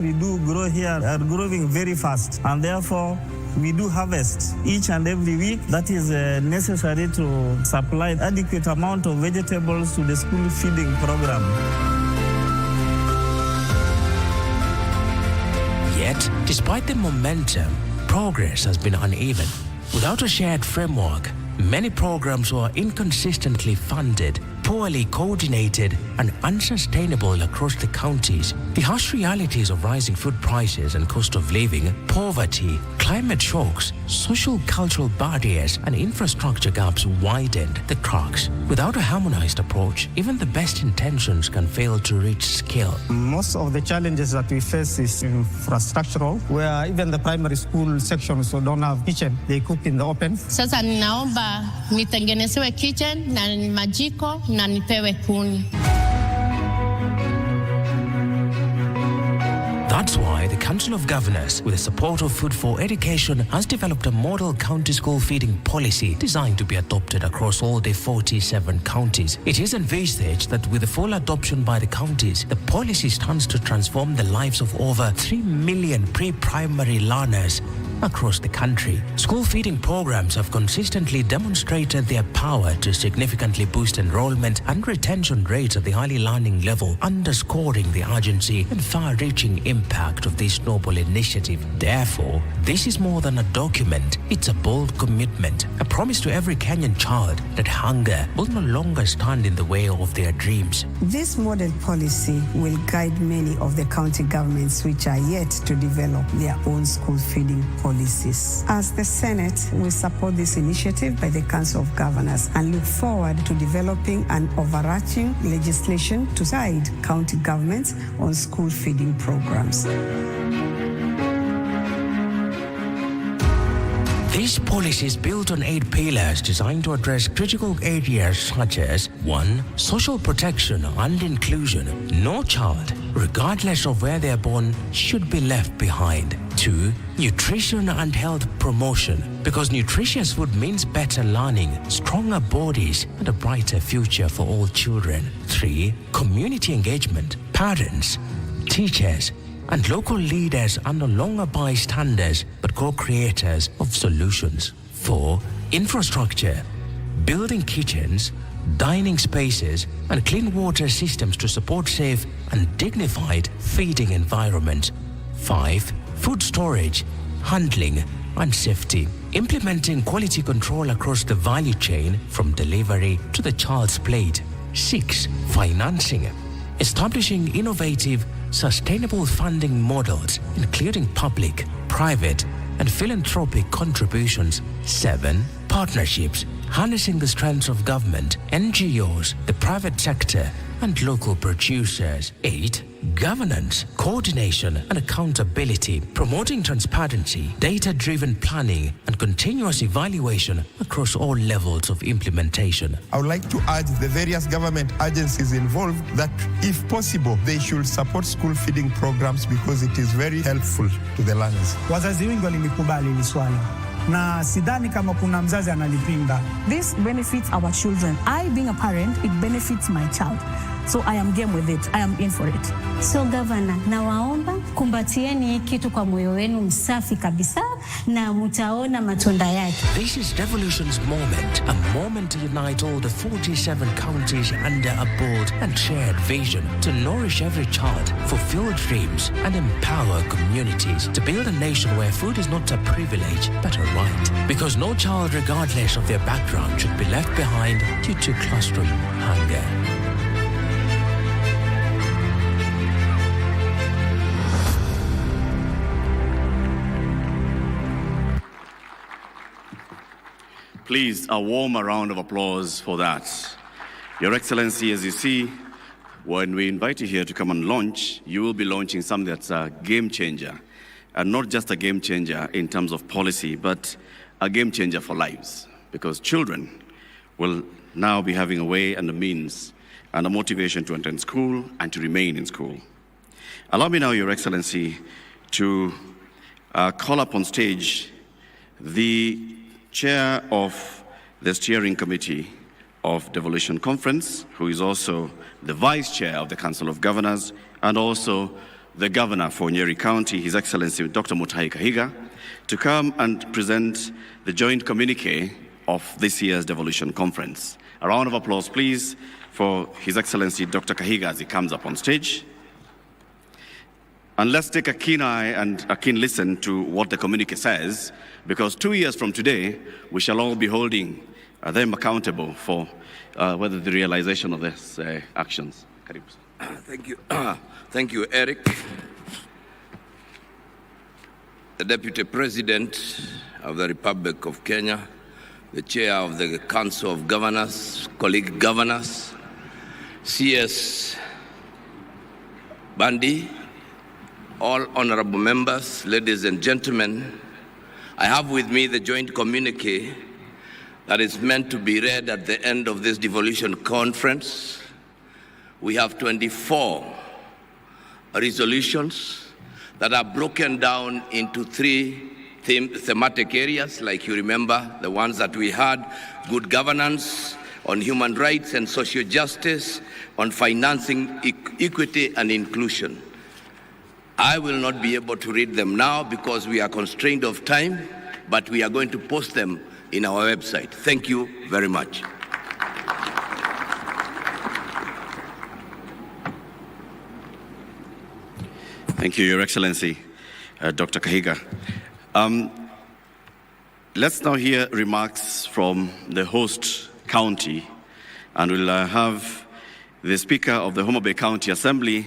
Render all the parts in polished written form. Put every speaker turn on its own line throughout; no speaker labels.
We do grow here are growing very fast, and therefore we do harvest each and every week. That is necessary to supply adequate amount of vegetables to the school feeding program.
Yet, despite the momentum, progress has been uneven. Without a shared framework, many programs were inconsistently funded, poorly coordinated, and unsustainable across the counties. The harsh realities of rising food prices and cost of living, poverty, climate shocks, social cultural barriers, and infrastructure gaps widened the cracks. Without a harmonized approach, even the best intentions can fail to reach scale.
Most of the challenges that we face is infrastructural, where even the primary school sections don't have kitchen, they cook in the open.
Sasa ninaomba nitengenezewe kitchen na majiko na nipewe kuni.
That's why the Council of Governors, with the support of Food for Education, has developed a model county school feeding policy designed to be adopted across all the 47 counties. It is envisaged that with the full adoption by the counties, the policy stands to transform the lives of over 3 million pre-primary learners across the country. School feeding programs have consistently demonstrated their power to significantly boost enrollment and retention rates at the early learning level, underscoring the urgency and far-reaching impact of this noble initiative. Therefore, this is more than a document. It's a bold commitment, a promise to every Kenyan child that hunger will no longer stand in the way of their dreams.
This model policy will guide many of the county governments which are yet to develop their own school feeding policies. As the Senate, we support this initiative by the Council of Governors and look forward to developing an overarching legislation to guide county governments on school feeding programs.
This policy is built on 8 pillars designed to address critical areas such as 1. Social protection and inclusion. No child, regardless of where they are born, should be left behind. 2. Nutrition and health promotion, because nutritious food means better learning, stronger bodies, and a brighter future for all children. 3. Community engagement. Parents, teachers, and local leaders are no longer bystanders but co-creators of solutions. 4. Infrastructure. Building kitchens, dining spaces, and clean water systems to support safe and dignified feeding environments. 5. Food storage, handling, and safety. Implementing quality control across the value chain from delivery to the child's plate. 6. Financing. Establishing innovative, sustainable funding models, including public, private, and philanthropic contributions. 7. Partnerships, harnessing the strengths of government, NGOs, the private sector, and local producers. 8. Governance, coordination, and accountability, promoting transparency, data-driven planning, and continuous evaluation across all levels of implementation.
I would like to urge the various government agencies involved that, if possible, they should support school feeding programs because it is very helpful to the learners.
Wazazi wengi walinikubali hili swali na sidhani kama kuna mzazi analipinga.
This benefits our children. I, being a parent, it benefits my child. So I am game with it. I am in for it.
So Governor, nawaomba kumbatieni kitu kwa moyo wenu msafi kabisa na mutaona matunda yake.
This is Devolution's moment, a moment to unite all the 47 counties under a bold and shared vision to nourish every child, fulfill dreams, and empower communities to build a nation where food is not a privilege but a right. Because no child, regardless of their background, should be left behind due to classroom hunger.
Please, a warm round of applause for that. Your Excellency, as you see, when we invite you here to come and launch, you will be launching something that's a game changer. And not just a game changer in terms of policy, but a game changer for lives. Because children will now be having a way and a means and a motivation to attend school and to remain in school. Allow me now, Your Excellency, to call up on stage the Chair of the Steering Committee of Devolution Conference, who is also the Vice Chair of the Council of Governors, and also the Governor for Nyeri County, His Excellency Dr. Mutahi Kahiga, to come and present the joint communique of this year's Devolution Conference. A round of applause, please, for His Excellency Dr. Kahiga as he comes up on stage. And let's take a keen eye and a keen listen to what the communique says, because 2 years from today, we shall all be holding them accountable for whether the realization of these actions.
Thank you. Thank you, Eric. The Deputy President of the Republic of Kenya, the Chair of the Council of Governors, colleague governors, CS Bandi, all honorable members, ladies and gentlemen, I have with me the joint communique that is meant to be read at the end of this devolution conference. We have 24 resolutions that are broken down into 3 thematic areas, like you remember, the ones that we had: good governance, on human rights and social justice, on financing equity and inclusion. I will not be able to read them now because we are constrained of time, but we are going to post them in our website. Thank you very much.
Thank you, Your Excellency, Dr. Kahiga. Let's now hear remarks from the host county, and we'll have the Speaker of the Homa Bay County Assembly,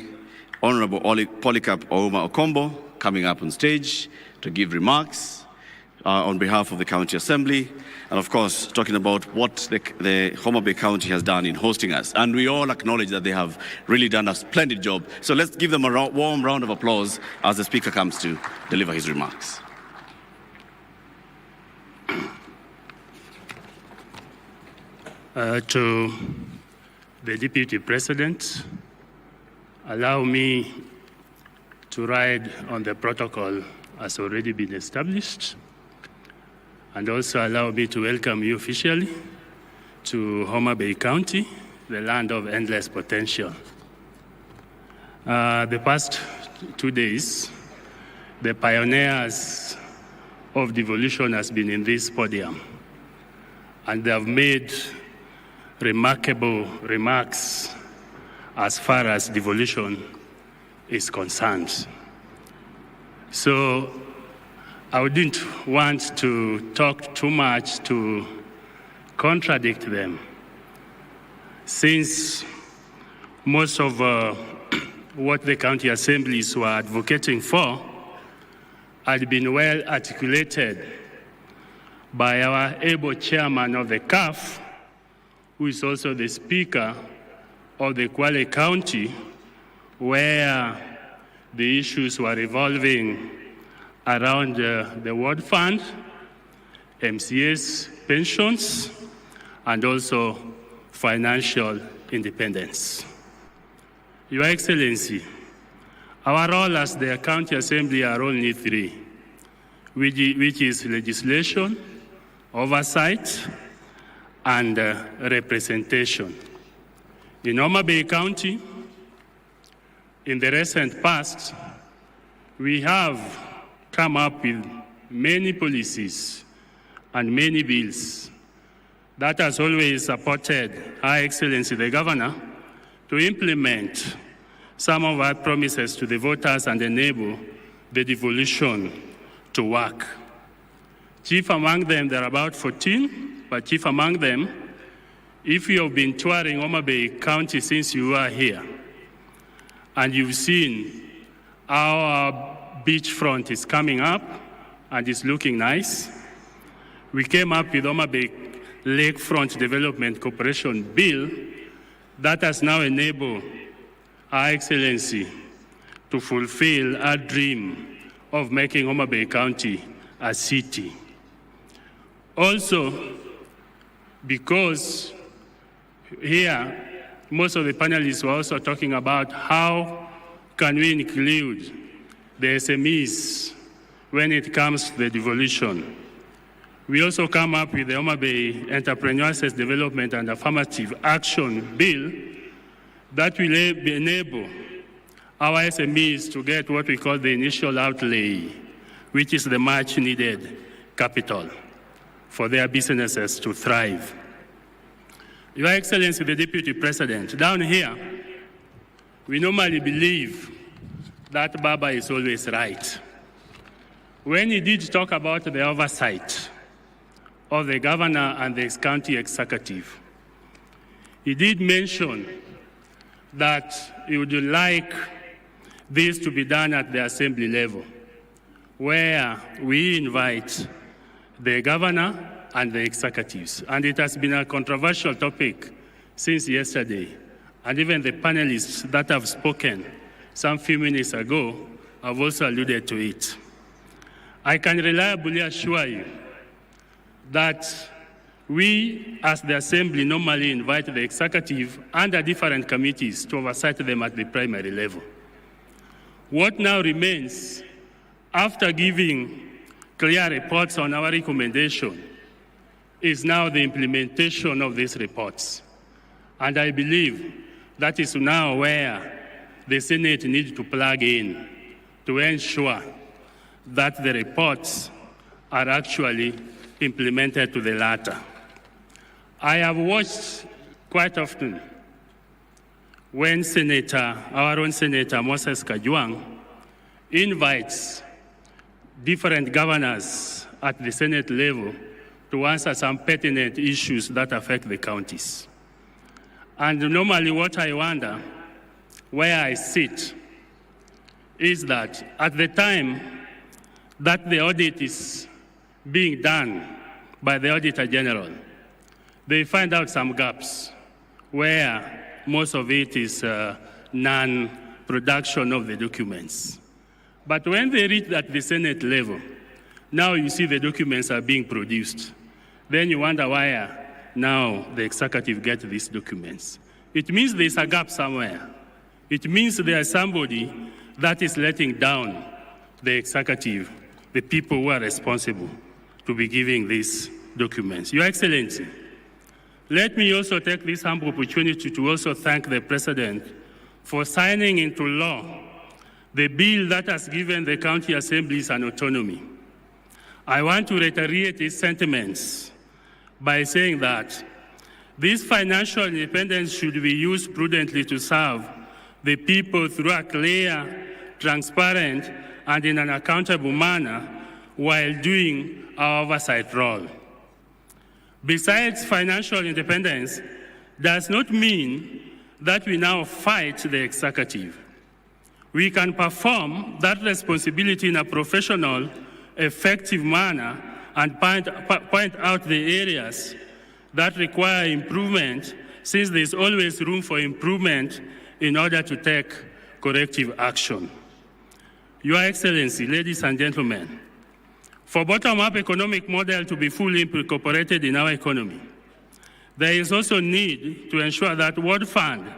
Honorable Polycarp Ouma Okombo, coming up on stage to give remarks on behalf of the County Assembly, and of course, talking about what the Homa Bay County has done in hosting us. And we all acknowledge that they have really done a splendid job. So let's give them a warm round of applause as the Speaker comes to deliver his remarks.
To the Deputy President, allow me to ride on the protocol as already been established, and also allow me to welcome you officially to Homa Bay County, the land of endless potential. The past 2 days, the pioneers of devolution has been in this podium, and they have made remarkable remarks as far as devolution is concerned. So I wouldn't want to talk too much to contradict them, since most of what the county assemblies were advocating for had been well articulated by our able chairman of the CAF, who is also the Speaker of the Kwale County, where the issues were revolving around the World Fund, MCA's pensions, and also financial independence. Your Excellency, our role as the County Assembly are only 3, which is legislation, oversight, and representation. In Homa Bay County, in the recent past, we have come up with many policies and many bills that has always supported Her Excellency the Governor to implement some of our promises to the voters and enable the devolution to work. Chief among them, there are about 14, but chief among them, if you have been touring Homa Bay County since you were here, and you've seen how our beachfront is coming up and is looking nice, we came up with Homa Bay Lakefront Development Corporation Bill that has now enabled Our Excellency to fulfill our dream of making Homa Bay County a city. Also, because here, most of the panelists were also talking about how can we include the SMEs when it comes to the devolution. We also come up with the Homa Bay Entrepreneur Access Development and Affirmative Action Bill that will enable our SMEs to get what we call the initial outlay, which is the much needed capital for their businesses to thrive. Your Excellency, the Deputy President, down here, we normally believe that Baba is always right. When he did talk about the oversight of the governor and the county executive, he did mention that he would like this to be done at the assembly level, where we invite the governor and the executives. And it has been a controversial topic since yesterday. And even the panelists that have spoken some few minutes ago have also alluded to it. I can reliably assure you that we, as the Assembly, normally invite the executive and the different committees to oversight them at the primary level. What now remains, after giving clear reports on our recommendation, is now the implementation of these reports. And I believe that is now where the Senate needs to plug in to ensure that the reports are actually implemented to the latter. I have watched quite often when our own Senator Moses Kajwang invites different governors at the Senate level to answer some pertinent issues that affect the counties. And normally what I wonder, where I sit, is that at the time that the audit is being done by the Auditor General, they find out some gaps where most of it is non-production of the documents. But when they reach at the Senate level, now you see the documents are being produced. Then you wonder why now the executive gets these documents. It means there's a gap somewhere. It means there's somebody that is letting down the executive, the people who are responsible to be giving these documents. Your Excellency, let me also take this humble opportunity to also thank the President for signing into law the bill that has given the county assemblies an autonomy. I want to reiterate his sentiments by saying that this financial independence should be used prudently to serve the people through a clear, transparent, and in an accountable manner while doing our oversight role. Besides, financial independence does not mean that we now fight the executive. We can perform that responsibility in a professional, effective manner and point out the areas that require improvement, since there's always room for improvement in order to take corrective action. Your Excellency, ladies and gentlemen, for bottom-up economic model to be fully incorporated in our economy, there is also need to ensure that World Fund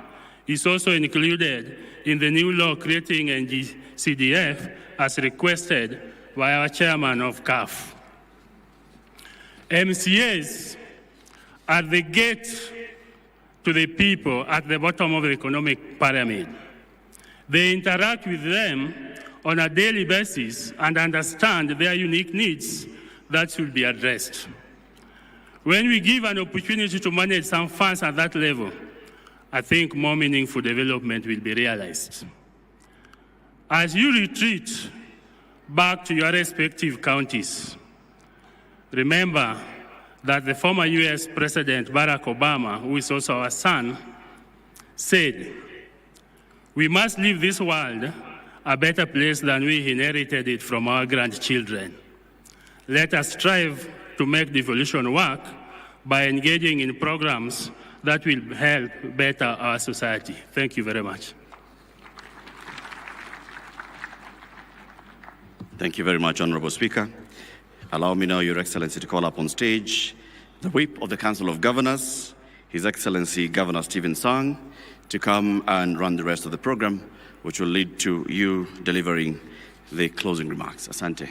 is also included in the new law creating NGCDF as requested by our chairman of CAF. MCAs are the gate to the people at the bottom of the economic pyramid. They interact with them on a daily basis and understand their unique needs that should be addressed. When we give an opportunity to manage some funds at that level, I think more meaningful development will be realized. As you retreat back to your respective counties, remember that the former US President Barack Obama, who is also our son, said, "We must leave this world a better place than we inherited it from our grandchildren. Let us strive to make devolution work by engaging in programs that will help better our society." Thank you very much.
Thank you very much, Honorable Speaker. Allow me now, Your Excellency, to call up on stage the Whip of the Council of Governors, His Excellency Governor Stephen Sang, to come and run the rest of the program, which will lead to you delivering the closing remarks. Asante.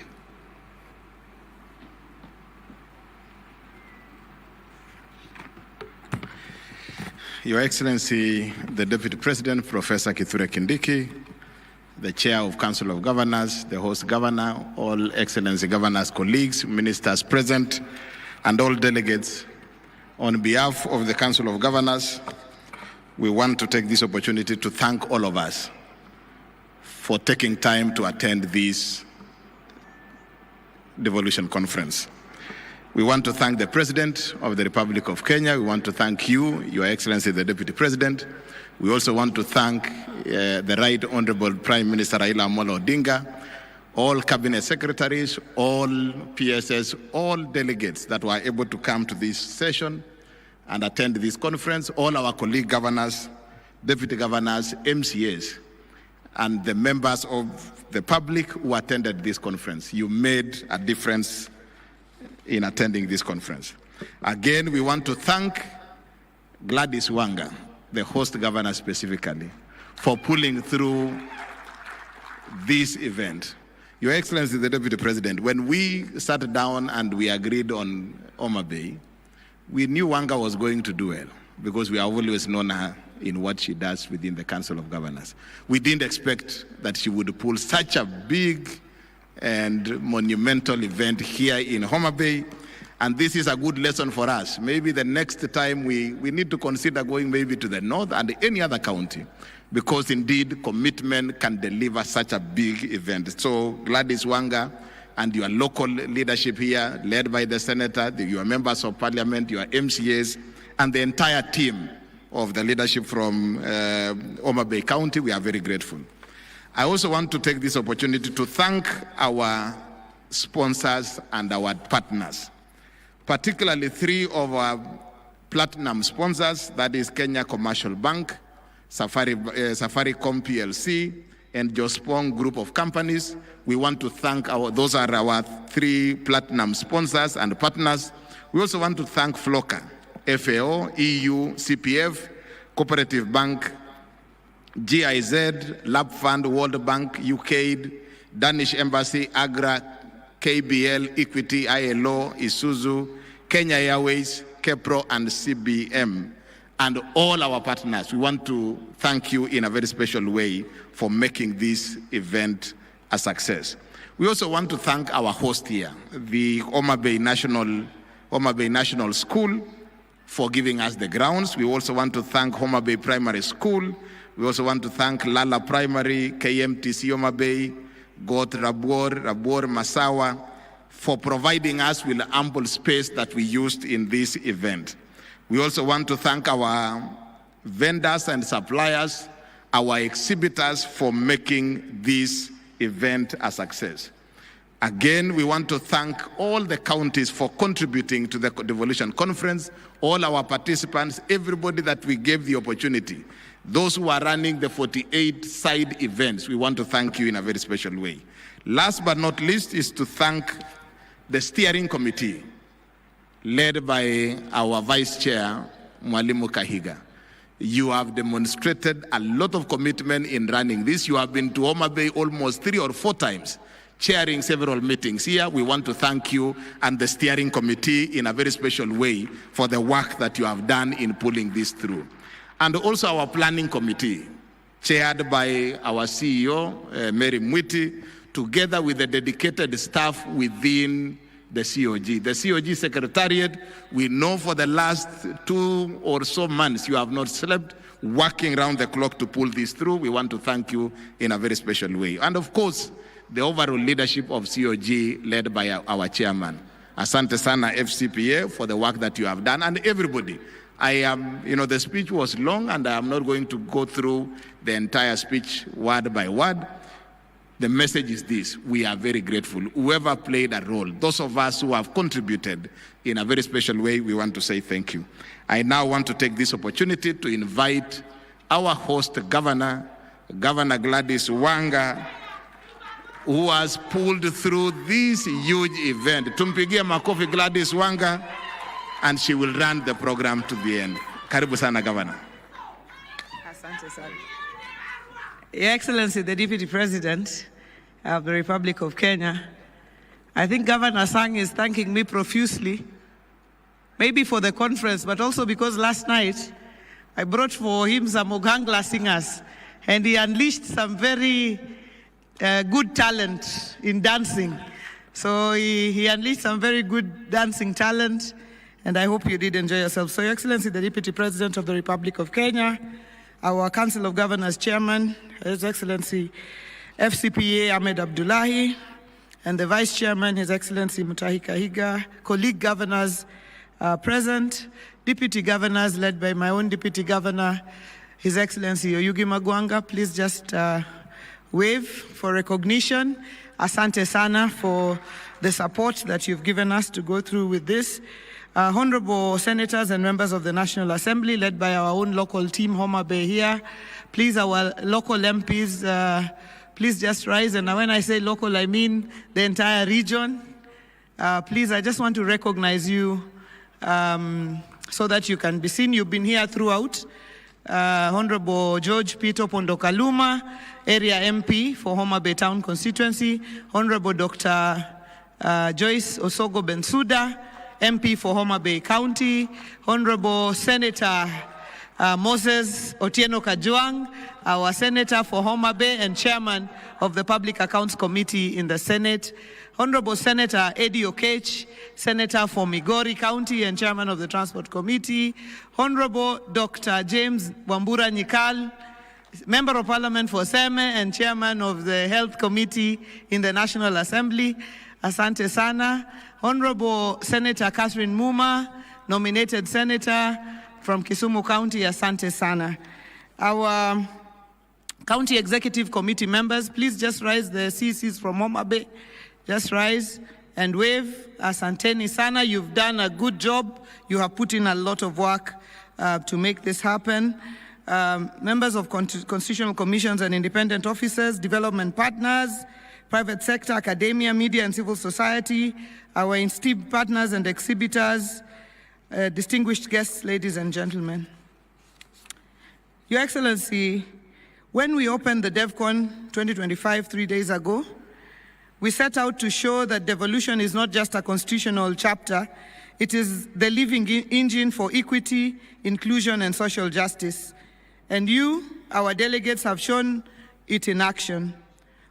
Your Excellency, the Deputy President, Professor Kithure Kindiki, the Chair of Council of Governors, the host governor, all Excellency Governors, colleagues, ministers present, and all delegates. On behalf of the Council of Governors, we want to take this opportunity to thank all of us for taking time to attend this Devolution Conference. We want to thank the President of the Republic of Kenya. We want to thank you, Your Excellency, the Deputy President. We also want to thank the Right Honorable Prime Minister Raila Amolo Odinga, all Cabinet Secretaries, all PSS, all delegates that were able to come to this session and attend this conference, all our colleague governors, deputy governors, MCAs, and the members of the public who attended this conference. You made a difference in attending this conference. Again, we want to thank Gladys Wanga, the host governor specifically, for pulling through this event. Your Excellency, the Deputy President, when we sat down and we agreed on Homa Bay, we knew Wanga was going to do well because we have always known her in what she does within the Council of Governors. We didn't expect that she would pull such a big and monumental event here in Homa Bay, and this is a good lesson for us. Maybe the next time we need to consider going maybe to the north and any other county, because indeed commitment can deliver such a big event. So Gladys Wanga and your local leadership here, led by the Senator, your members of Parliament, your MCAs, and the entire team of the leadership from Homa Bay County, we are very grateful. I also want to take this opportunity to thank our sponsors and our partners, particularly three of our platinum sponsors, that is Kenya Commercial Bank, Safaricom PLC, and Jospong Group of Companies. We want to thank those are our three platinum sponsors and partners. We also want to thank FLOCA, FAO, EU, CPF, Cooperative Bank, GIZ, Lab Fund, World Bank, UKAID, Danish Embassy, AGRA, KBL, Equity, ILO, Isuzu, Kenya Airways, KEPRO, and CBM. And all our partners, we want to thank you in a very special way for making this event a success. We also want to thank our host here, the Homa Bay National School, for giving us the grounds. We also want to thank Homa Bay Primary School. We also want to thank Lala Primary, KMTC Homa Bay, Got Rabor Masawa, for providing us with ample space that we used in this event. We also want to thank our vendors and suppliers, our exhibitors, for making this event a success. Again, we want to thank all the counties for contributing to the Devolution Conference, all our participants, everybody that we gave the opportunity. Those who are running the 48 side events, we want to thank you in a very special way. Last but not least is to thank the steering committee, led by our Vice Chair, Mwalimu Kahiga. You have demonstrated a lot of commitment in running this. You have been to Homa Bay almost 3 or 4 times, chairing several meetings here. We want to thank you and the steering committee in a very special way for the work that you have done in pulling this through. And also our planning committee, chaired by our CEO, Mary Mwiti, together with the dedicated staff within the COG. The COG Secretariat, we know for the last 2 or so months you have not slept, working around the clock to pull this through. We want to thank you in a very special way. And of course, the overall leadership of COG, led by our chairman. Asante sana FCPA for the work that you have done, and everybody. The speech was long, and I am not going to go through the entire speech word by word. The message is this: we are very grateful. Whoever played a role, those of us who have contributed in a very special way, we want to say thank you. I now want to take this opportunity to invite our host governor, Governor Gladys Wanga, who has pulled through this huge event. Tumpigie makofi Gladys Wanga, and she will run the program to the end. Karibu sana, Governor.
Asante sana. Your Excellency, the Deputy President of the Republic of Kenya, I think Governor Sang is thanking me profusely, maybe for the conference, but also because last night I brought for him some Ogangla singers, and he unleashed some very good talent in dancing. So he unleashed some very good dancing talent, and I hope you did enjoy yourself. So, Your Excellency, the Deputy President of the Republic of Kenya, our Council of Governors Chairman, His Excellency FCPA Ahmed Abdullahi, and the Vice Chairman, His Excellency Mutahi Kahiga, colleague governors present, Deputy Governors led by my own Deputy Governor, His Excellency Oyugi Magwanga, please just wave for recognition. Asante sana for the support that you've given us to go through with this. Honorable Senators and members of the National Assembly, led by our own local team, Homa Bay here. Please, our local MPs, please just rise. And when I say local, I mean the entire region. Please, I just want to recognize you so that you can be seen. You've been here throughout. Honorable George Peter Pondokaluma, Area MP for Homa Bay Town Constituency. Honorable Dr. Joyce Osogo Bensuda, MP for Homa Bay County. Honorable Senator Moses Otieno Kajwang, our Senator for Homa Bay and Chairman of the Public Accounts Committee in the Senate. Honorable Senator Eddie Okech, Senator for Migori County and Chairman of the Transport Committee. Honorable Dr. James Wambura Nyikal, Member of Parliament for Seme and Chairman of the Health Committee in the National Assembly. Asante sana. Honorable Senator Catherine Muma, nominated Senator from Kisumu County. Asante sana. Our County Executive Committee members, please just rise. The CCs from Homa Bay, just rise and wave. Asanteni sana. You've done a good job. You have put in a lot of work to make this happen. Members of constitutional commissions and independent officers, development partners, private sector, academia, media, and civil society, our esteemed partners and exhibitors, distinguished guests, ladies and gentlemen. Your Excellency, when we opened the DevCon 2025 3 days ago, we set out to show that devolution is not just a constitutional chapter, it is the living engine for equity, inclusion, and social justice. And you, our delegates, have shown it in action.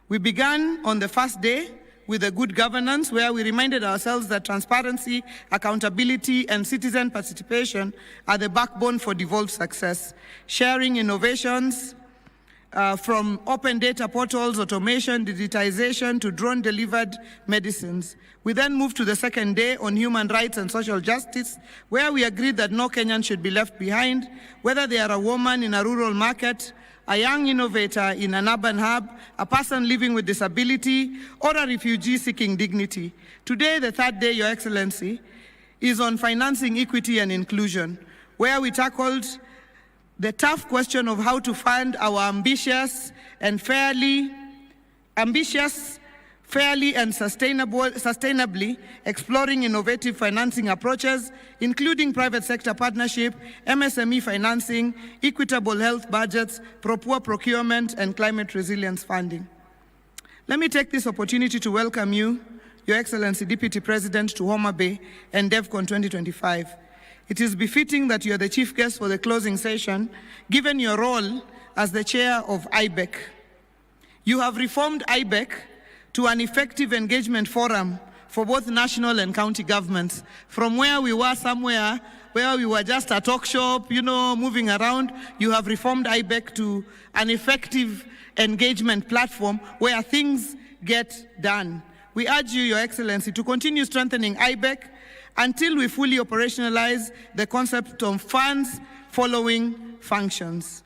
We began on the first day with a good governance, where we reminded ourselves that transparency, accountability, and citizen participation are the backbone for devolved success. Sharing innovations from open data portals, automation, digitization, to drone-delivered medicines. We then moved to the second day on human rights and social justice, where we agreed that no Kenyan should be left behind, whether they are a woman in a rural market, a young innovator in an urban hub, a person living with disability, or a refugee seeking dignity. Today, the third day, Your Excellency, is on financing equity and inclusion, where we tackled the tough question of how to fund our ambitious and fairly and sustainably exploring innovative financing approaches, including private sector partnership, MSME financing, equitable health budgets, poor procurement, and climate resilience funding. Let me take this opportunity to welcome you, Your Excellency, Deputy President, to Homa Bay and DevCon 2025. It is befitting that you are the chief guest for the closing session, given your role as the chair of IBEC. You have reformed IBEC to an effective engagement forum for both national and county governments. From where we were somewhere where we were just a talk shop, moving around, you have reformed IBEC to an effective engagement platform where things get done. We urge you, Your Excellency, to continue strengthening IBEC until we fully operationalize the concept of funds following functions.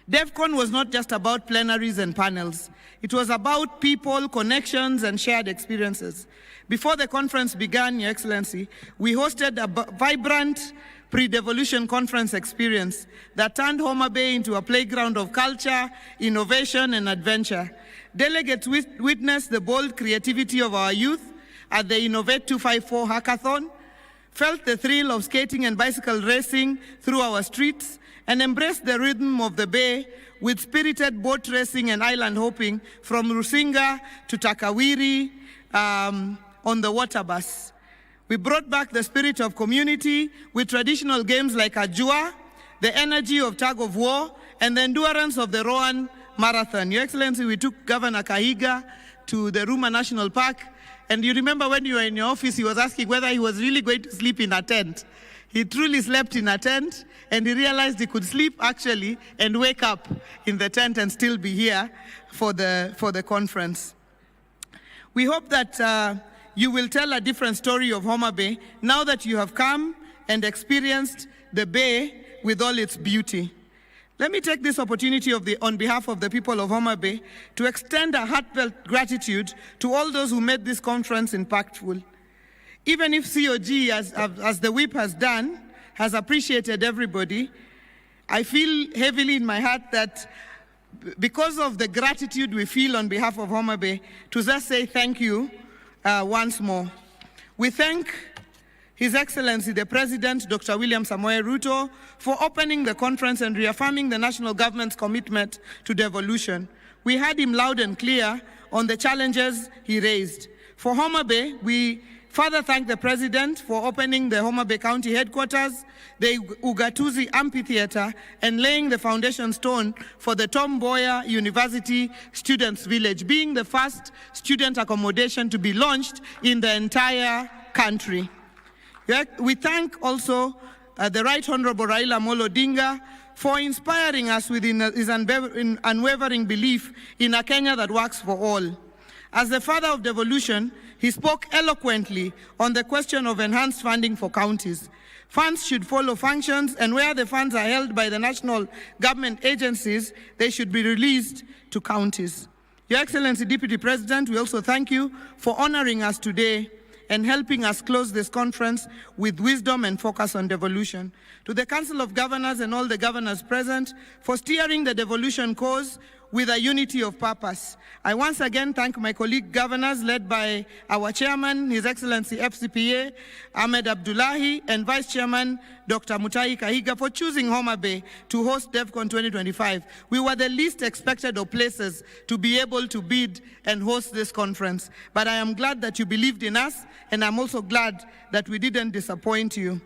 DevCon was not just about plenaries and panels. It was about people, connections, and shared experiences. Before the conference began, Your Excellency, we hosted a vibrant pre-devolution conference experience that turned Homa Bay into a playground of culture, innovation, and adventure. Delegates witnessed the bold creativity of our youth at the Innovate 254 hackathon, felt the thrill of skating and bicycle racing through our streets, and embraced the rhythm of the bay with spirited boat racing and island hopping from Rusinga to Takawiri on the water bus. We brought back the spirit of community with traditional games like Ajua, the energy of tug of war, and the endurance of the Rowan marathon. Your Excellency, we took Governor Kahiga to the Ruma National Park, and you remember when you were in your office, he was asking whether he was really going to sleep in a tent. He truly slept in a tent, and he realized he could sleep actually and wake up in the tent and still be here for the conference. We hope that you will tell a different story of Homa Bay now that you have come and experienced the Bay with all its beauty. Let me take this opportunity on behalf of the people of Homa Bay to extend a heartfelt gratitude to all those who made this conference impactful. Even if COG, as the whip has done, has appreciated everybody, I feel heavily in my heart that because of the gratitude we feel on behalf of Homa Bay, to just say thank you once more. We thank His Excellency, the President, Dr. William Samoei Ruto, for opening the conference and reaffirming the national government's commitment to devolution. We heard him loud and clear on the challenges he raised. For Homa Bay, we further thank the President for opening the Homa Bay County headquarters, the Ugatuzi Amphitheater, and laying the foundation stone for the Tom Mboya University Students' Village, being the first student accommodation to be launched in the entire country. We thank also the Right Honorable Raila Amolo Odinga for inspiring us with his unwavering belief in a Kenya that works for all. As the father of devolution, he spoke eloquently on the question of enhanced funding for counties. Funds should follow functions, and where the funds are held by the national government agencies, they should be released to counties. Your Excellency, Deputy President, we also thank you for honoring us today and helping us close this conference with wisdom and focus on devolution. To the Council of Governors and all the governors present for steering the devolution cause with a unity of purpose. I once again thank my colleague governors led by our chairman, His Excellency FCPA, Ahmed Abdullahi, and Vice Chairman, Dr. Mutai Kahiga, for choosing Homa Bay to host DevCon 2025. We were the least expected of places to be able to bid and host this conference. But I am glad that you believed in us, and I'm also glad that we didn't disappoint you.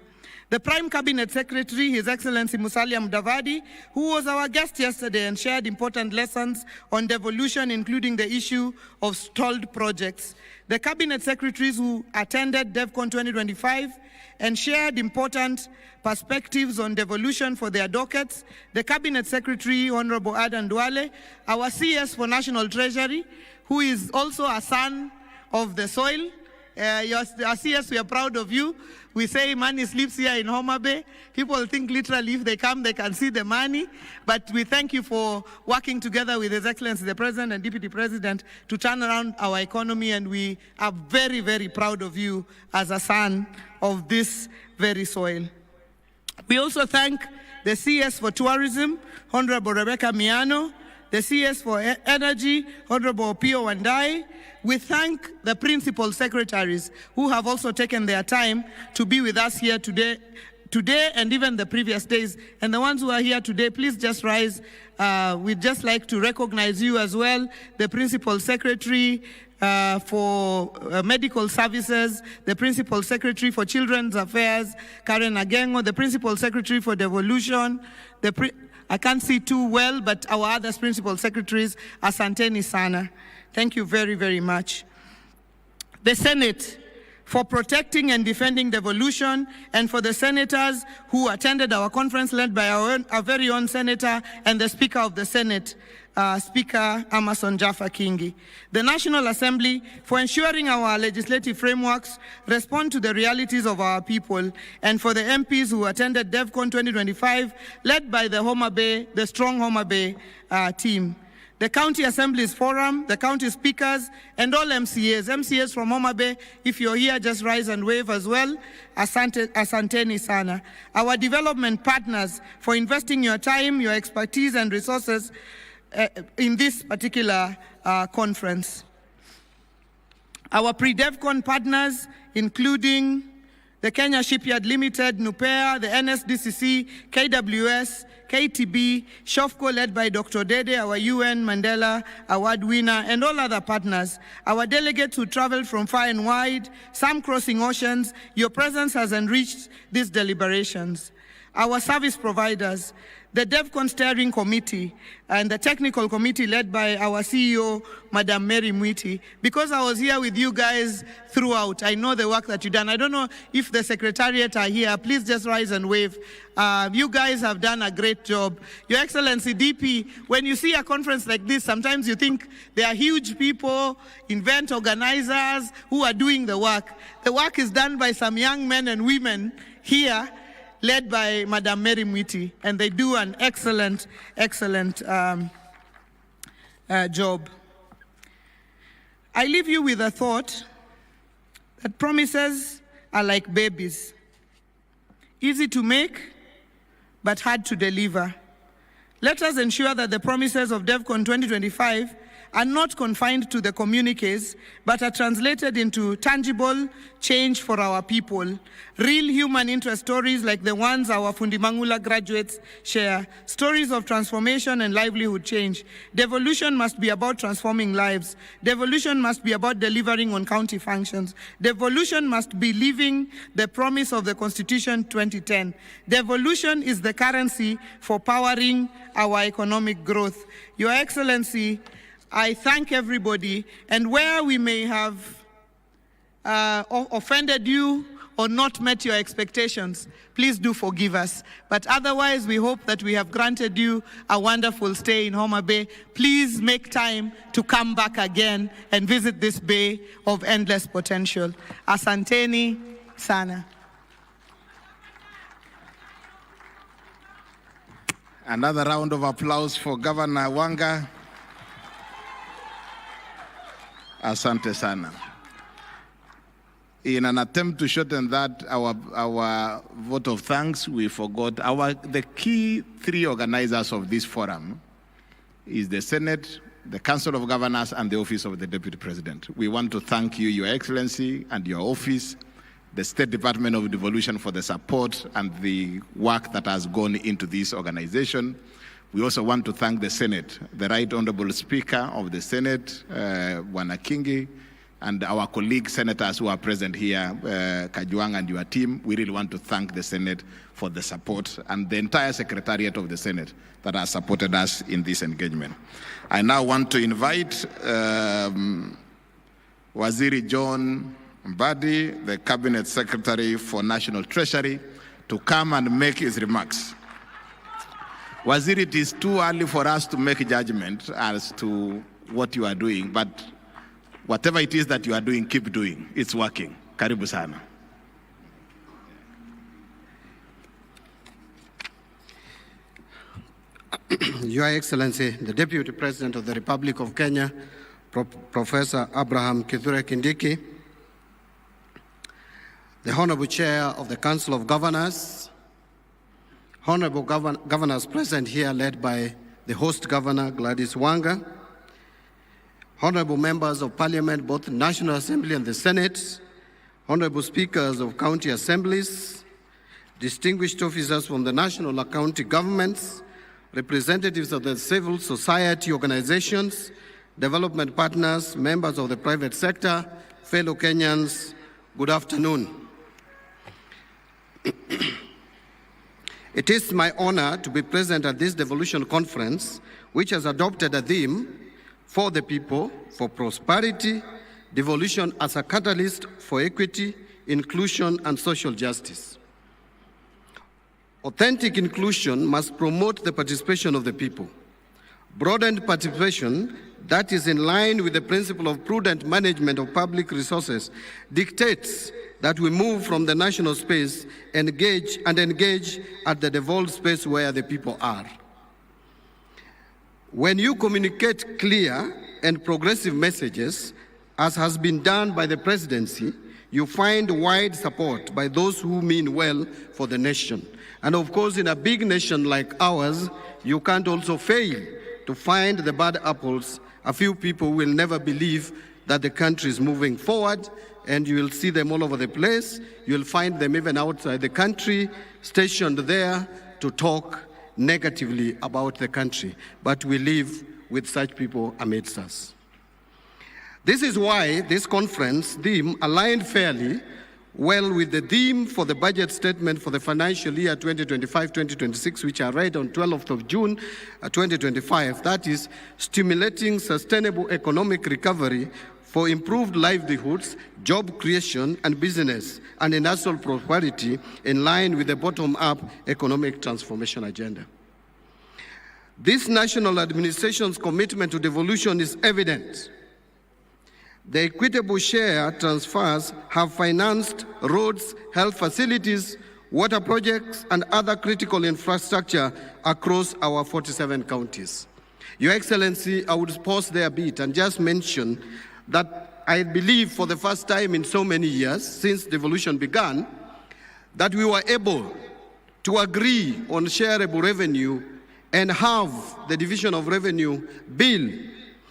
The Prime Cabinet Secretary, His Excellency Musalia Mudavadi, who was our guest yesterday and shared important lessons on devolution, including the issue of stalled projects. The Cabinet Secretaries who attended DevCon 2025 and shared important perspectives on devolution for their dockets. The Cabinet Secretary, Honorable Adan Duale, our CS for National Treasury, who is also a son of the soil. Our CS, we are proud of you. We say money sleeps here in Homa Bay. People think literally if they come, they can see the money. But we thank you for working together with His Excellency, the President and Deputy President, to turn around our economy. And we are very, very proud of you as a son of this very soil. We also thank the CS for Tourism, Honorable Rebecca Miano, the CS for Energy, Honorable Pio Wandai. We thank the principal secretaries who have also taken their time to be with us here today and even the previous days. And the ones who are here today, please just rise. We'd just like to recognize you as well, the principal secretary for Medical Services, the Principal Secretary for Children's Affairs, Karen Agengo, the Principal Secretary for Devolution, I can't see too well, but our other Principal Secretaries, Asanteni Sana. Thank you very, very much. The Senate, for protecting and defending devolution, and for the senators who attended our conference led by our very own senator and the Speaker of the Senate, Speaker Amason Jaffa Kingi. The National Assembly, for ensuring our legislative frameworks respond to the realities of our people, and for the MPs who attended DevCon 2025, led by the strong Homa Bay team. The County Assemblies Forum, the County Speakers, and all MCAs. MCAs from Homa Bay, if you're here, just rise and wave as well. Asanteni Sana. Our development partners for investing your time, your expertise, and resources in this particular conference. Our pre-DevCon partners, including the Kenya Shipyard Limited, NUPEA, the NSDCC, KWS, KTB, SHOFCO led by Dr. Dede, our UN Mandela Award winner, and all other partners. Our delegates who traveled from far and wide, some crossing oceans, your presence has enriched these deliberations. our service providers, the DevCon Steering Committee, and the technical committee led by our CEO, Madam Mary Mwiti. Because I was here with you guys throughout, I know the work that you've done. I don't know if the Secretariat are here. Please just rise and wave. You guys have done a great job. Your Excellency, DP, when you see a conference like this, sometimes you think there are huge people, event organizers who are doing the work. The work is done by some young men and women here, led by Madam Mary Mwiti, and they do an excellent job. I leave you with a thought that promises are like babies, easy to make, but hard to deliver. Let us ensure that the promises of DevCon 2025 are not confined to the communiques, but are translated into tangible change for our people. Real human interest stories like the ones our Fundimangula graduates share, stories of transformation and livelihood change. Devolution must be about transforming lives. Devolution must be about delivering on county functions. Devolution must be living the promise of the Constitution 2010. Devolution is the currency for powering our economic growth. Your Excellency, I thank everybody, and where we may have offended you or not met your expectations, please do forgive us. But otherwise, we hope that we have granted you a wonderful stay in Homa Bay. Please make time to come back again and visit this bay of endless potential. Asanteni sana.
Another round of applause for Governor Wanga. Asante sana. In an attempt to shorten that, our vote of thanks, we forgot the key three organizers of this forum is the Senate, the Council of Governors, and the Office of the Deputy President. We want to thank you, Your Excellency, and your office, the State Department of Devolution for the support and the work that has gone into this organization. We also want to thank the Senate, the Right Honorable Speaker of the Senate, Bwana Kingi, and our colleague senators who are present here, Kajwang and your team. We really want to thank the Senate for the support and the entire Secretariat of the Senate that has supported us in this engagement. I now want to invite Waziri John Mbadi, the Cabinet Secretary for National Treasury, to come and make his remarks. Waziri, it is too early for us to make a judgment as to what you are doing, but whatever it is that you are doing, keep doing. It's working. Karibu sana.
Your Excellency, the Deputy President of the Republic of Kenya, Professor Abraham Kithure Kindiki, the Honorable Chair of the Council of Governors, Honorable Governors present here led by the host Governor Gladys Wanga, Honorable Members of Parliament, both the National Assembly and the Senate, Honorable Speakers of County Assemblies, distinguished officers from the national and county governments, representatives of the civil society organizations, development partners, members of the private sector, fellow Kenyans, good afternoon. It is my honor to be present at this Devolution Conference, which has adopted a theme for the people, for prosperity, devolution as a catalyst for equity, inclusion, and social justice. Authentic inclusion must promote the participation of the people. Broadened participation that is in line with the principle of prudent management of public resources dictates that we move from the national space and engage at the devolved space where the people are. When you communicate clear and progressive messages, as has been done by the presidency, you find wide support by those who mean well for the nation. And of course, in a big nation like ours, you can't also fail to find the bad apples. A few people will never believe that the country is moving forward, and you will see them all over the place. You'll find them even outside the country, stationed there to talk negatively about the country. But we live with such people amidst us. This is why this conference theme aligned fairly well with the theme for the budget statement for the financial year 2025-2026, which I read on 12th of June 2025, that is stimulating sustainable economic recovery for improved livelihoods, job creation, and business and industrial prosperity in line with the bottom-up economic transformation agenda. This national administration's commitment to devolution is evident. The equitable share transfers have financed roads, health facilities, water projects, and other critical infrastructure across our 47 counties. Your Excellency, I would pause there a bit and just mention that I believe for the first time in so many years since devolution began, that we were able to agree on shareable revenue and have the division of revenue bill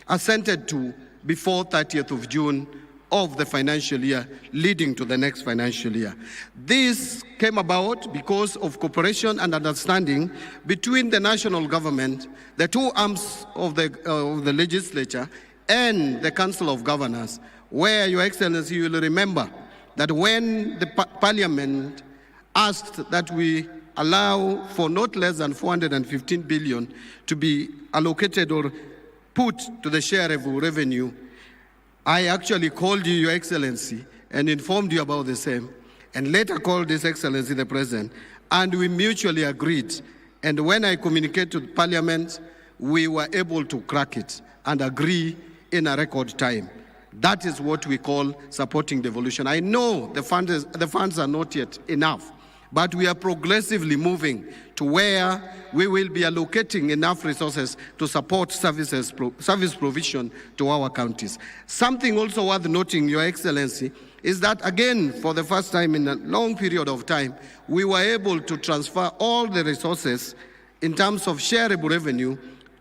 assented to before 30th of June of the financial year leading to the next financial year. This came about because of cooperation and understanding between the national government, the two arms of the legislature, and the Council of Governors, where, Your Excellency, you will remember that when the Parliament asked that we allow for not less than 415 billion to be allocated or put to the shareable revenue, I actually called you, Your Excellency, and informed you about the same, and later called His Excellency the President, and we mutually agreed. And when I communicated to Parliament, we were able to crack it and agree in a record time. That is what we call supporting devolution. I know the funds are not yet enough, but we are progressively moving to where we will be allocating enough resources to support service provision to our counties. Something also worth noting, Your Excellency, is that again, for the first time in a long period of time, we were able to transfer all the resources in terms of shareable revenue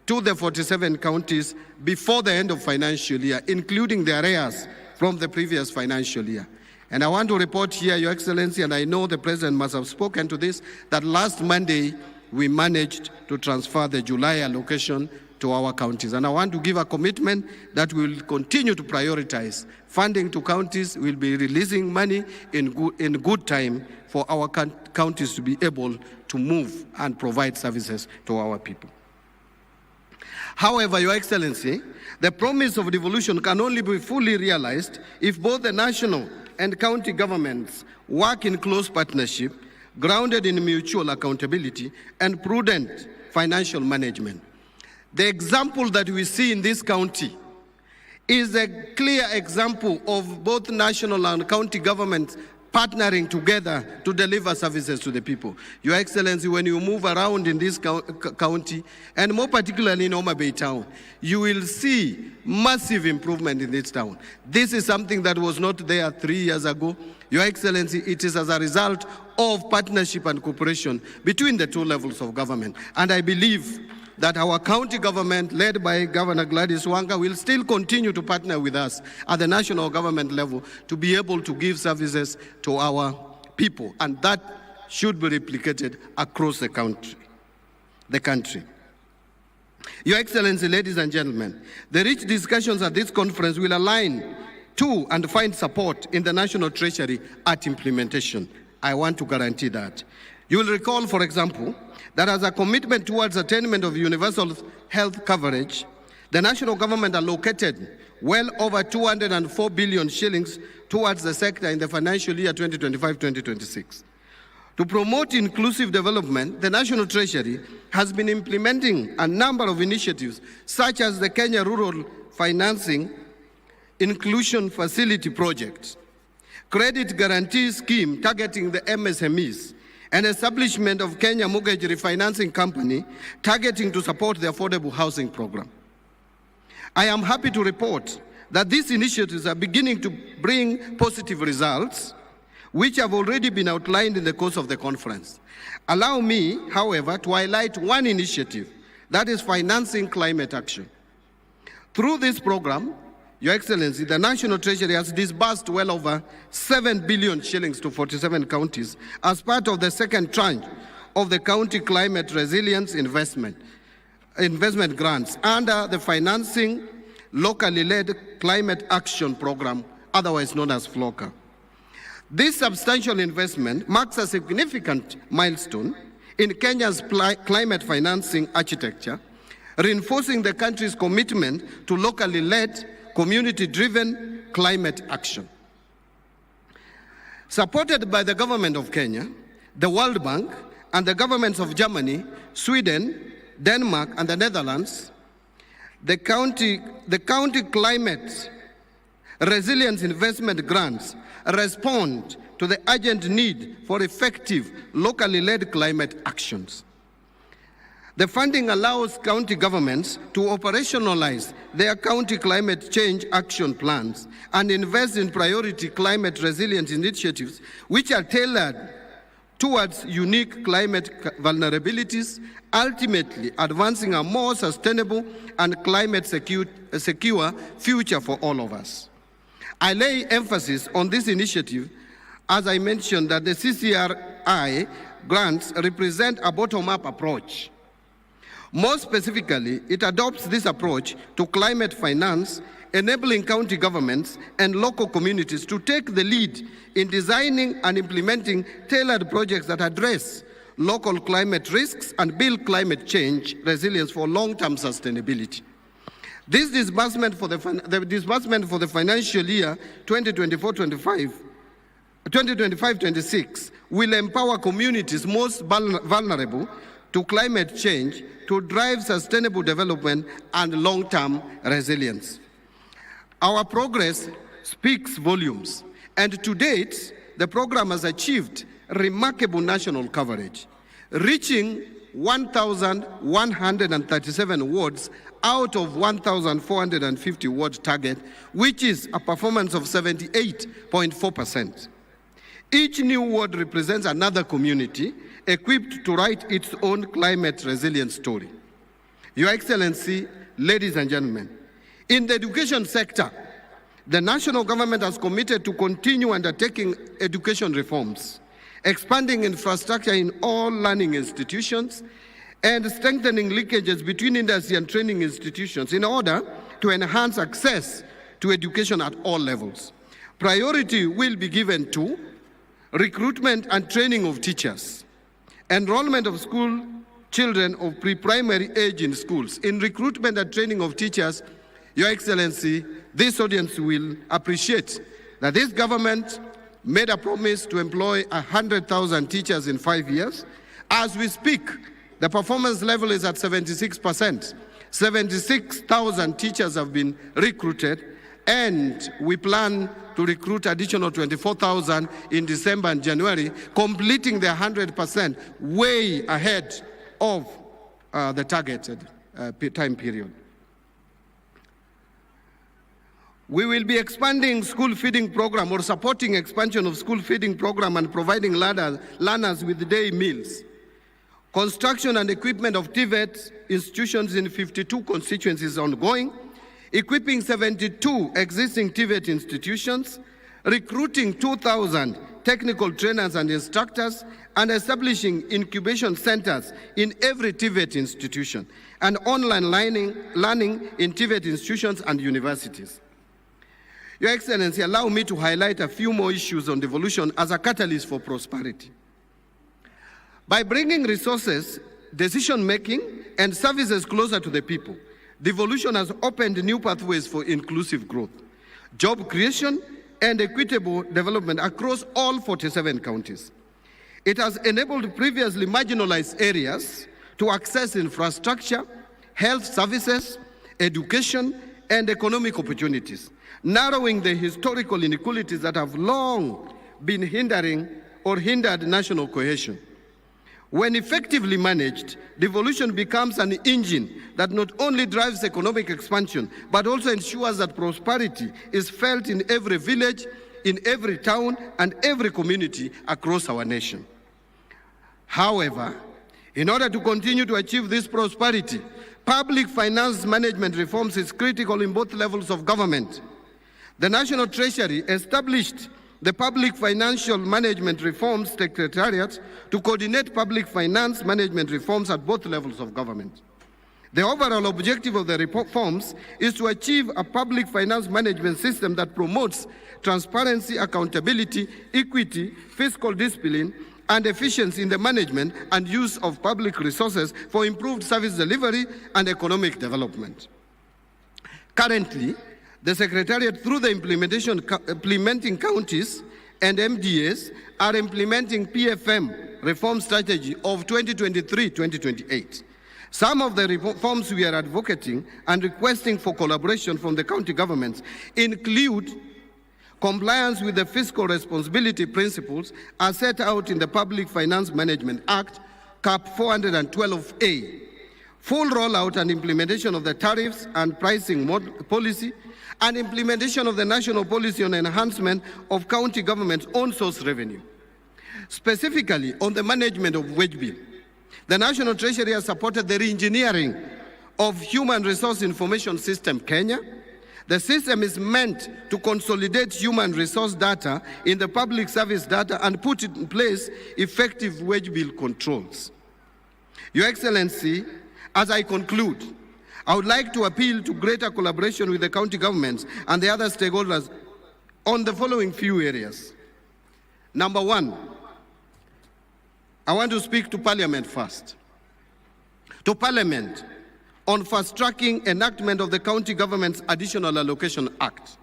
to the 47 counties before the end of financial year, including the arrears from the previous financial year. And I want to report here, Your Excellency, and I know the President must have spoken to this, that last Monday we managed to transfer the July allocation to our counties. And I want to give a commitment that we will continue to prioritize funding to counties. We'll be releasing money in good time for our counties to be able to move and provide services to our people. However, Your Excellency, the promise of devolution can only be fully realized if both the national and county governments work in close partnership, grounded in mutual accountability and prudent financial management. The example that we see in this county is a clear example of both national and county governments partnering together to deliver services to the people. Your Excellency, when you move around in this county, and more particularly in Homa Bay town, you will see massive improvement in this town. This is something that was not there 3 years ago. Your Excellency, it is as a result of partnership and cooperation between the two levels of government. And I believe that our county government, led by Governor Gladys Wanga, will still continue to partner with us at the national government level to be able to give services to our people. And that should be replicated across the country. Your Excellency, ladies and gentlemen, the rich discussions at this conference will align to and find support in the National Treasury at implementation. I want to guarantee that. You will recall, for example, that as a commitment towards attainment of universal health coverage, the national government allocated well over 204 billion shillings towards the sector in the financial year 2025-2026. To promote inclusive development, the National Treasury has been implementing a number of initiatives, such as the Kenya Rural Financing Inclusion Facility Project, Credit Guarantee Scheme targeting the MSMEs, and establishment of Kenya Mortgage Refinancing Company targeting to support the affordable housing program. I am happy to report that these initiatives are beginning to bring positive results, which have already been outlined in the course of the conference. Allow me, however, to highlight one initiative, that is financing climate action. Through this program, Your Excellency, the National Treasury has disbursed well over 7 billion shillings to 47 counties as part of the second tranche of the County Climate Resilience Investment grants under the Financing Locally Led Climate Action Program, otherwise known as FLOCA. This substantial investment marks a significant milestone in Kenya's climate financing architecture, reinforcing the country's commitment to locally led, community-driven climate action. Supported by the government of Kenya, the World Bank, and the governments of Germany, Sweden, Denmark, and the Netherlands, the county climate resilience investment grants respond to the urgent need for effective, locally led climate actions. The funding allows county governments to operationalize their county climate change action plans and invest in priority climate resilience initiatives which are tailored towards unique climate vulnerabilities, ultimately advancing a more sustainable and climate secure future for all of us. I lay emphasis on this initiative as I mentioned that the CCRI grants represent a bottom-up approach. More specifically, it adopts this approach to climate finance, enabling county governments and local communities to take the lead in designing and implementing tailored projects that address local climate risks and build climate change resilience for long-term sustainability. This disbursement for the financial year 2025-26 will empower communities most vulnerable to climate change to drive sustainable development and long-term resilience. Our progress speaks volumes, and to date, the program has achieved remarkable national coverage, reaching 1,137 wards out of 1,450 ward target, which is a performance of 78.4%. Each new ward represents another community equipped to write its own climate resilience story. Your Excellency, ladies and gentlemen, in the education sector, the national government has committed to continue undertaking education reforms, expanding infrastructure in all learning institutions, and strengthening linkages between industry and training institutions in order to enhance access to education at all levels. Priority will be given to recruitment and training of teachers, enrollment of school children of pre-primary age in schools. In recruitment and training of teachers, Your Excellency, this audience will appreciate that this government made a promise to employ 100,000 teachers in 5 years. As we speak, the performance level is at 76%. 76,000 teachers have been recruited, and we plan to recruit additional 24,000 in December and January, completing the 100% way ahead of the targeted time period. We will be expanding school feeding program or supporting expansion of school feeding program and providing learners with day meals. Construction and equipment of TVET institutions in 52 constituencies is ongoing, equipping 72 existing TVET institutions, recruiting 2,000 technical trainers and instructors, and establishing incubation centers in every TVET institution, and online learning in TVET institutions and universities. Your Excellency, allow me to highlight a few more issues on devolution as a catalyst for prosperity. By bringing resources, decision-making, and services closer to the people, devolution has opened new pathways for inclusive growth, job creation, and equitable development across all 47 counties. It has enabled previously marginalized areas to access infrastructure, health services, education, and economic opportunities, narrowing the historical inequalities that have long been hindered national cohesion. When effectively managed, devolution becomes an engine that not only drives economic expansion, but also ensures that prosperity is felt in every village, in every town, and every community across our nation. However, in order to continue to achieve this prosperity, public finance management reforms is critical in both levels of government. The National Treasury established the Public Financial Management Reforms Secretariat to coordinate public finance management reforms at both levels of government. The overall objective of the reforms is to achieve a public finance management system that promotes transparency, accountability, equity, fiscal discipline, and efficiency in the management and use of public resources for improved service delivery and economic development. Currently, the Secretariat, through the implementing counties and MDAs, are implementing PFM reform strategy of 2023-2028. Some of the reforms we are advocating and requesting for collaboration from the county governments include compliance with the fiscal responsibility principles as set out in the Public Finance Management Act, Cap 412A, full rollout and implementation of the tariffs and pricing policy, and implementation of the national policy on enhancement of county government's own source revenue. Specifically on the management of wage bill, the National Treasury has supported the re-engineering of Human Resource Information System Kenya. The system is meant to consolidate human resource data in the public service data and put in place effective wage bill controls. Your Excellency, as I conclude, I would like to appeal to greater collaboration with the county governments and the other stakeholders on the following few areas. Number one, I want to speak to Parliament first. To Parliament on fast-tracking enactment of the County Government's Additional Allocation Act.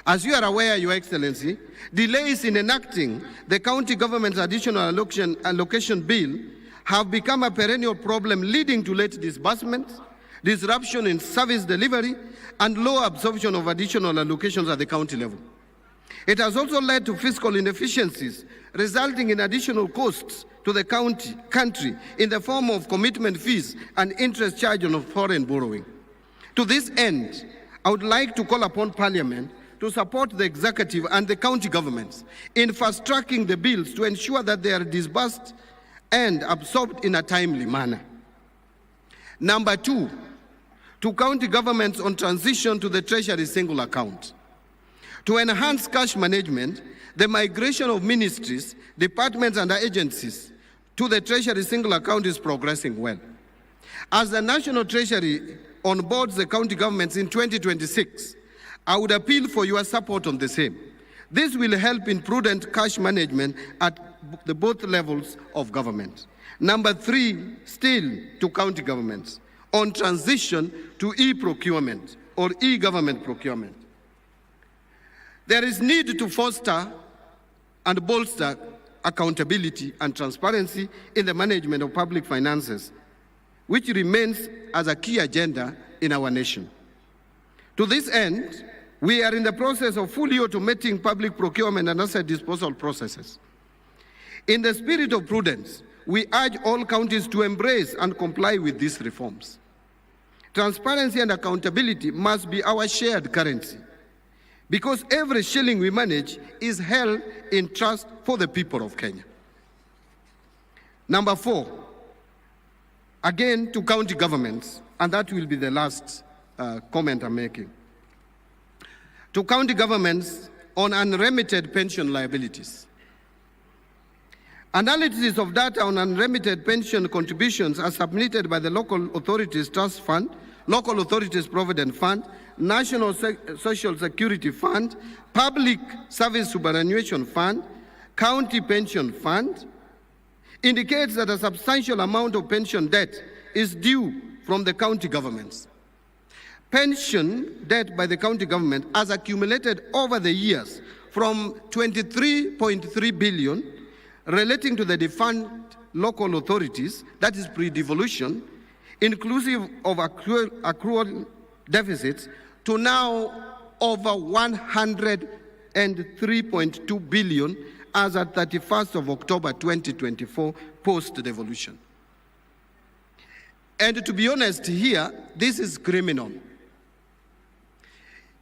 As you are aware, Your Excellency, delays in enacting the County Government's Additional Allocation Bill have become a perennial problem, leading to late disbursements, disruption in service delivery, and low absorption of additional allocations at the county level. It has also led to fiscal inefficiencies, resulting in additional costs to the country in the form of commitment fees and interest charged on foreign borrowing. To this end, I would like to call upon Parliament to support the executive and the county governments in fast-tracking the bills to ensure that they are disbursed and absorbed in a timely manner. Number two, to county governments on transition to the Treasury single account. To enhance cash management, the migration of ministries, departments, and agencies to the Treasury single account is progressing well. As the National Treasury onboards the county governments in 2026, I would appeal for your support on the same. This will help in prudent cash management at both levels of government. Number three, still to county governments, on transition to e-procurement or e-government procurement. There is need to foster and bolster accountability and transparency in the management of public finances, which remains as a key agenda in our nation. To this end, we are in the process of fully automating public procurement and asset disposal processes. In the spirit of prudence, we urge all counties to embrace and comply with these reforms. Transparency and accountability must be our shared currency, because every shilling we manage is held in trust for the people of Kenya. Number four, again to county governments, and that will be the last comment I'm making. To county governments on unremitted pension liabilities. Analysis of data on unremitted pension contributions are submitted by the Local Authorities Trust Fund, Local Authorities Provident Fund, National Social Security Fund, Public Service Superannuation Fund, County Pension Fund, indicates that a substantial amount of pension debt is due from the county governments. Pension debt by the county government has accumulated over the years from 23.3 billion relating to the defunct local authorities, that is pre-devolution, inclusive of accrual deficits, to now over 103.2 billion as at 31st of October 2024, post-devolution. And to be honest here, this is criminal.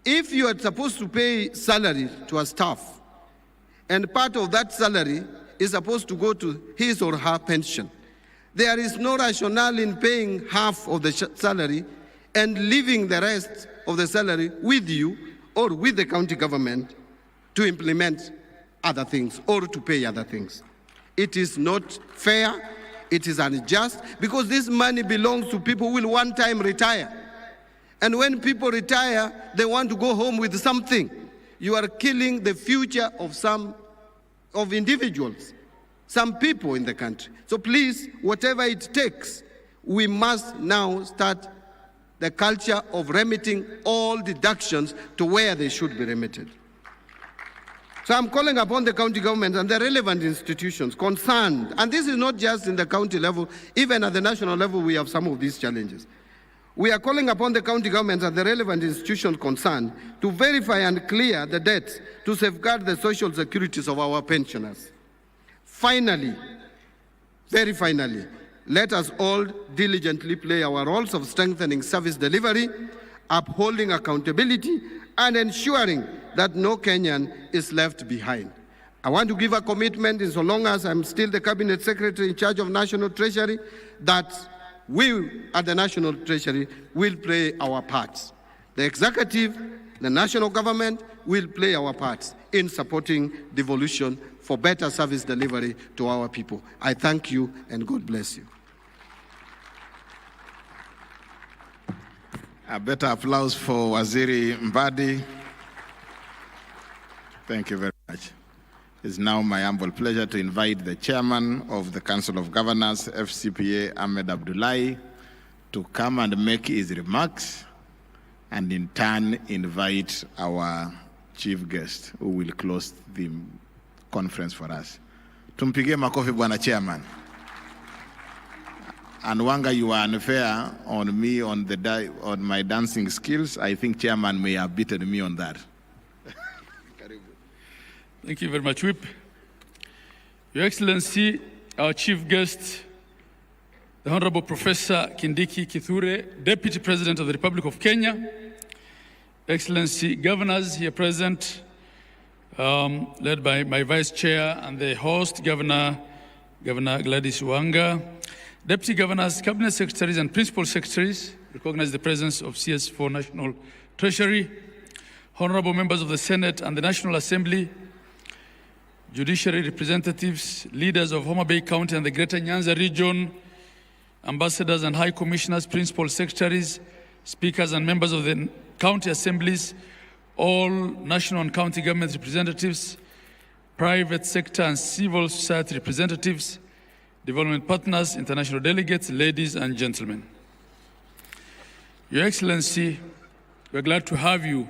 If you are supposed to pay salary to a staff, and part of that salary is supposed to go to his or her pension, there is no rationale in paying half of the salary and leaving the rest of the salary with you or with the county government to implement other things or to pay other things. It is not fair, It is unjust because this money belongs to people who will one time retire. And when people retire, they want to go home with something. You are killing the future of individuals, some people in the country. So please, whatever it takes, we must now start the culture of remitting all deductions to where they should be remitted. So I'm calling upon the county government and the relevant institutions concerned, and this is not just in the county level, even at the national level we have some of these challenges. We are calling upon the county governments and the relevant institutions concerned to verify and clear the debts to safeguard the social securities of our pensioners. Finally, very finally, let us all diligently play our roles of strengthening service delivery, upholding accountability, and ensuring that no Kenyan is left behind. I want to give a commitment, in so long as I'm still the Cabinet Secretary in charge of National Treasury, that we at the National Treasury will play our parts. The executive, the national government will play our parts in supporting devolution for better service delivery to our people. I thank you and God bless you.
A better applause for Waziri Mbadi. Thank you very much. It's now my humble pleasure to invite the chairman of the Council of Governors, FCPA, Ahmed Abdullahi, to come and make his remarks, and in turn invite our chief guest who will close the conference for us. Tumpigie makofi bwana chairman. And Wanga, you are unfair on me on my dancing skills. I think chairman may have beaten me on that.
Thank you very much, Whip. Your Excellency, our chief guest, the Honorable Professor Kindiki Kithure, Deputy President of the Republic of Kenya, Excellency Governors here present, led by my Vice Chair and the host, Governor Gladys Wanga, Deputy Governors, Cabinet Secretaries, and Principal Secretaries, recognize the presence of CS4 National Treasury, Honorable Members of the Senate and the National Assembly, Judiciary representatives, leaders of Homa Bay County and the Greater Nyanza region, ambassadors and high commissioners, principal secretaries, speakers and members of the county assemblies, all national and county government representatives, private sector and civil society representatives, development partners, international delegates, ladies and gentlemen. Your Excellency, we're glad to have you.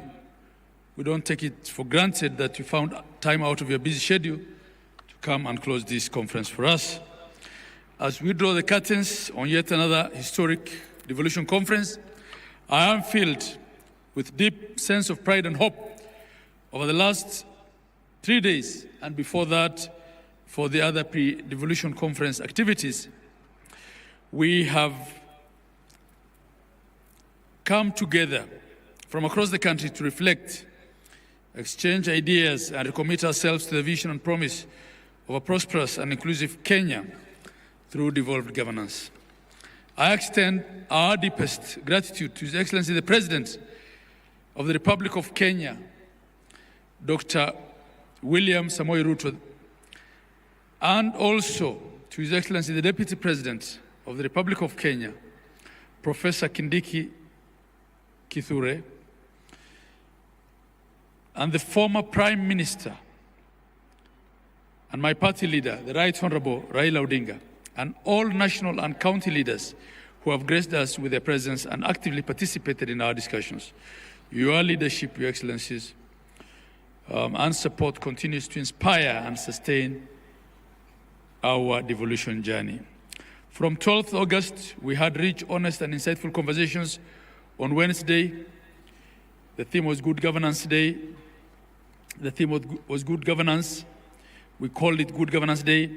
We don't take it for granted that you found time out of your busy schedule to come and close this conference for us. As we draw the curtains on yet another historic devolution conference, I am filled with deep sense of pride and hope over the last 3 days and before that for the other pre-devolution conference activities. We have come together from across the country to reflect, exchange ideas, and recommit ourselves to the vision and promise of a prosperous and inclusive Kenya through devolved governance. I extend our deepest gratitude to His Excellency the President of the Republic of Kenya, Dr. William Samoei Ruto, and also to His Excellency the Deputy President of the Republic of Kenya, Professor Kindiki Kithure, and the former Prime Minister and my party leader, the Right Honorable Raila Odinga, and all national and county leaders who have graced us with their presence and actively participated in our discussions. Your leadership, Your Excellencies, and support continues to inspire and sustain our devolution journey. From 12th August, we had rich, honest, and insightful conversations. On Wednesday, the theme was Good Governance Day. The theme was Good Governance. We called it Good Governance Day.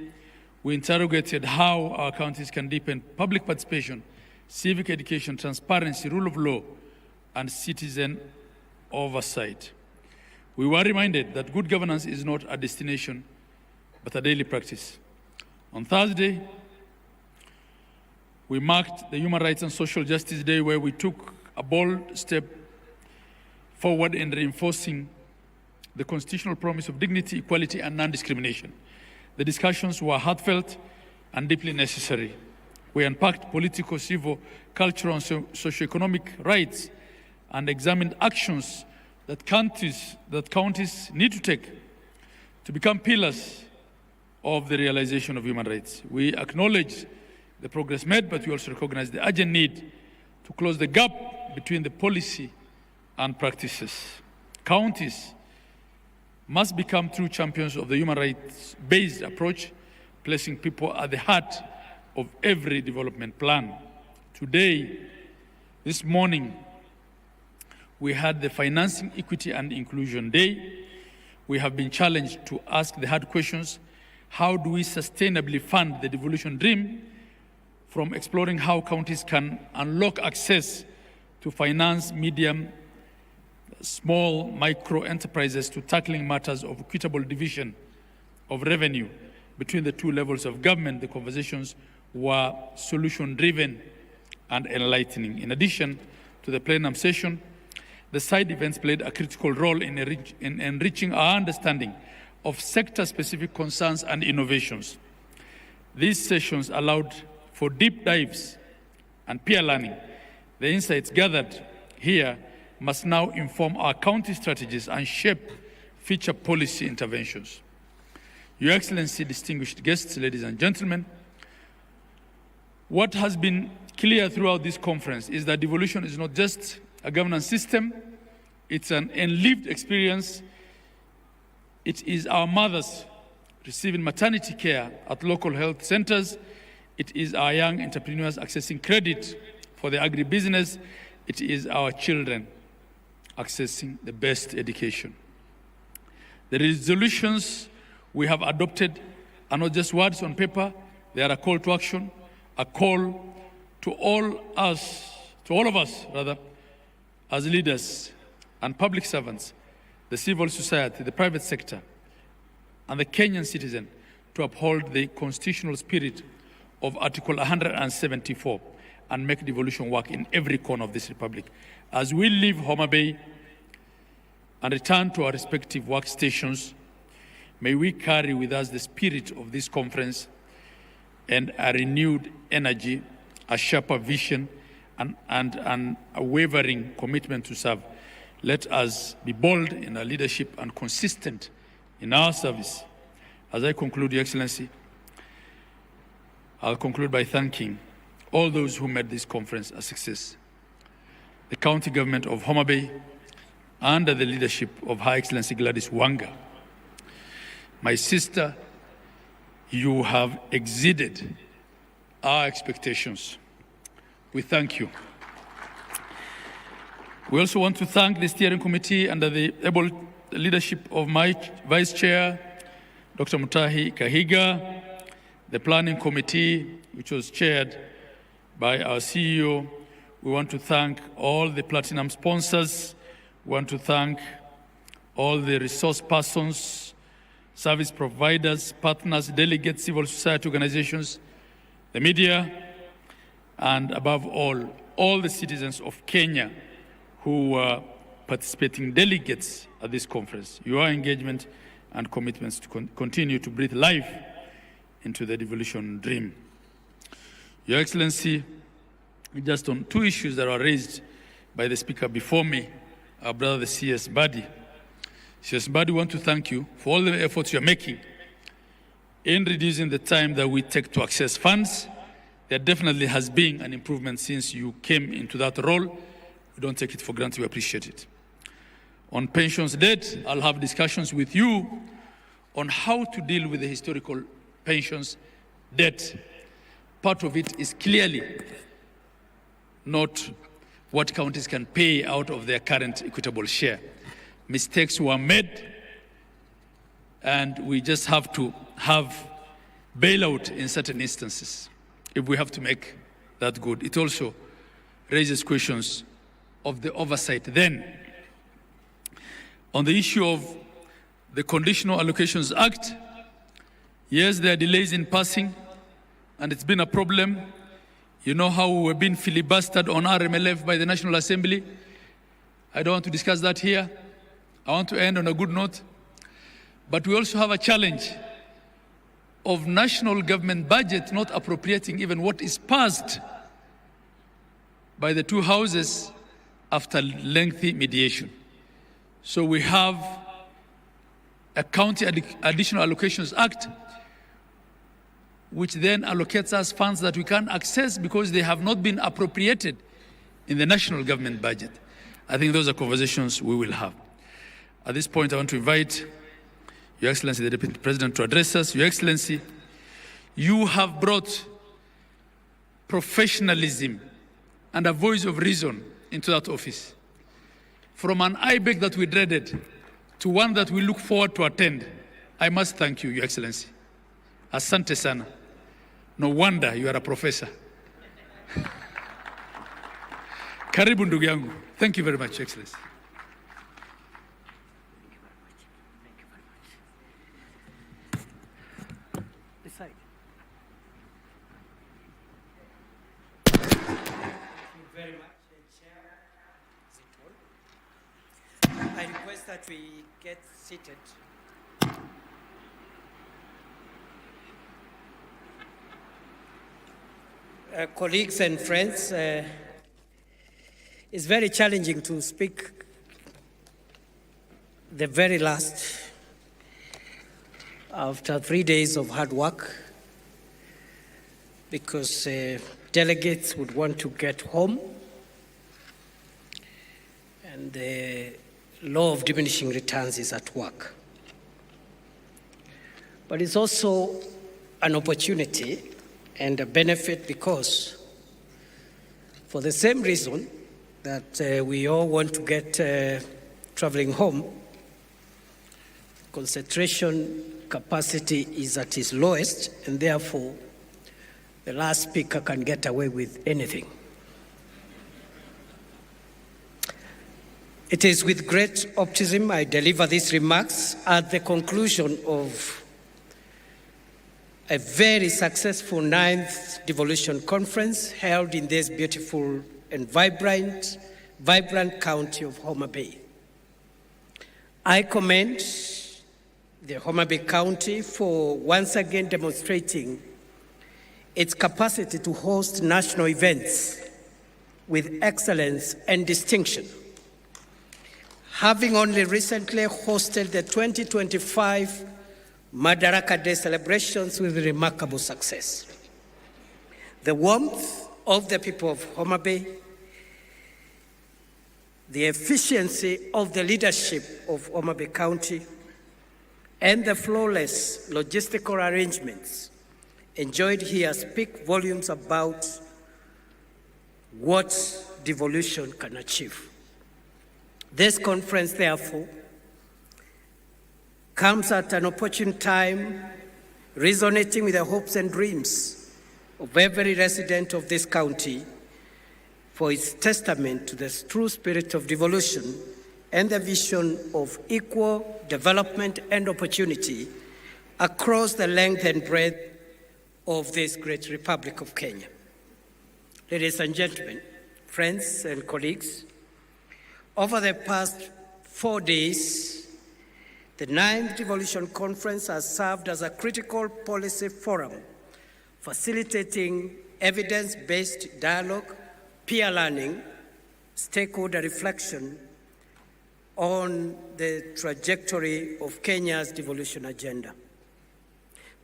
We interrogated how our counties can deepen public participation, civic education, transparency, rule of law, and citizen oversight. We were reminded that good governance is not a destination, but a daily practice. On Thursday, we marked the Human Rights and Social Justice Day, where we took a bold step forward in reinforcing the constitutional promise of dignity, equality, and non-discrimination. The discussions were heartfelt and deeply necessary. We unpacked political, civil, cultural, and socio-economic rights and examined actions that counties need to take to become pillars of the realization of human rights. We acknowledge the progress made, but we also recognize the urgent need to close the gap between the policy and practices. Counties must become true champions of the human rights-based approach, placing people at the heart of every development plan. Today, this morning, we had the Financing Equity and Inclusion Day. We have been challenged to ask the hard questions. How do we sustainably fund the devolution dream, from exploring how counties can unlock access to finance medium, small, micro enterprises, to tackling matters of equitable division of revenue between the two levels of government? The conversations were solution-driven and enlightening. In addition to the plenum session, the side events played a critical role in enriching our understanding of sector-specific concerns and innovations. These sessions allowed for deep dives and peer learning. The insights gathered here must now inform our county strategies and shape future policy interventions. Your Excellency, distinguished guests, ladies and gentlemen, what has been clear throughout this conference is that devolution is not just a governance system, it's an lived experience. It is our mothers receiving maternity care at local health centers. It is our young entrepreneurs accessing credit for their agribusiness. It is our children accessing the best education. The resolutions we have adopted are not just words on paper. They are a call to action, a call to all of us, as leaders and public servants, the civil society, the private sector, and the Kenyan citizen, to uphold the constitutional spirit of Article 174 and make devolution work in every corner of this republic. As we leave Homa Bay and return to our respective workstations, may we carry with us the spirit of this conference and a renewed energy, a sharper vision, and a wavering commitment to serve. Let us be bold in our leadership and consistent in our service. As I conclude, Your Excellency, I'll conclude by thanking all those who made this conference a success. The county government of Homa Bay, under the leadership of Her Excellency Gladys Wanga. My sister, you have exceeded our expectations. We thank you. We also want to thank the steering committee under the able leadership of my Vice Chair, Dr. Mutahi Kahiga, the planning committee, which was chaired by our CEO. We want to thank all the platinum sponsors. We want to thank all the resource persons, service providers, partners, delegates, civil society organizations, the media, and above all the citizens of Kenya who were participating delegates at this conference. Your engagement and commitments to continue to breathe life into the devolution dream. Your Excellency, just on two issues that were raised by the speaker before me, our brother, the CS Badi. CS Badi, want to thank you for all the efforts you're making in reducing the time that we take to access funds. There definitely has been an improvement since you came into that role. We don't take it for granted, we appreciate it. On pensions debt, I'll have discussions with you on how to deal with the historical pensions debt. Part of it is clearly not what counties can pay out of their current equitable share. Mistakes were made, and we just have to have bailout in certain instances if we have to make that good. It also raises questions of the oversight then. On the issue of the Conditional Allocations Act, yes, there are delays in passing, and it's been a problem. You know how we've been filibustered on RMLF by the National Assembly. I don't want to discuss that here. I want to end on a good note. But we also have a challenge of national government budget not appropriating even what is passed by the two houses after lengthy mediation. So we have a County Additional Allocations Act, which then allocates us funds that we can't access because they have not been appropriated in the national government budget. I think those are conversations we will have. At this point, I want to invite Your Excellency, the Deputy President, to address us. Your Excellency, you have brought professionalism and a voice of reason into that office. From an IBEC that we dreaded to one that we look forward to attend, I must thank you, Your Excellency. Asante sana. No wonder you are a professor. Karibu ndugu yangu. Thank you very much, Your Excellency.
Very much, Chair. I request that we get seated. Colleagues and friends, it's very challenging to speak the very last after 3 days of hard work, because delegates would want to get home, and the law of diminishing returns is at work. But it's also an opportunity and a benefit, because for the same reason that we all want to get traveling home, concentration capacity is at its lowest, and therefore the last speaker can get away with anything. It is with great optimism I deliver these remarks at the conclusion of a very successful 9th Devolution Conference held in this beautiful and vibrant county of Homa Bay. I commend the Homa Bay County for once again demonstrating its capacity to host national events with excellence and distinction. Having only recently hosted the 2025 Madaraka Day celebrations with remarkable success. The warmth of the people of Homa Bay, the efficiency of the leadership of Homa Bay County, and the flawless logistical arrangements enjoyed here speak volumes about what devolution can achieve. This conference, therefore, comes at an opportune time, resonating with the hopes and dreams of every resident of this county, for its testament to the true spirit of devolution and the vision of equal development and opportunity across the length and breadth of this great Republic of Kenya. Ladies and gentlemen, friends and colleagues, over the past 4 days, the 9th Devolution Conference has served as a critical policy forum, facilitating evidence-based dialogue, peer learning, stakeholder reflection on the trajectory of Kenya's devolution agenda.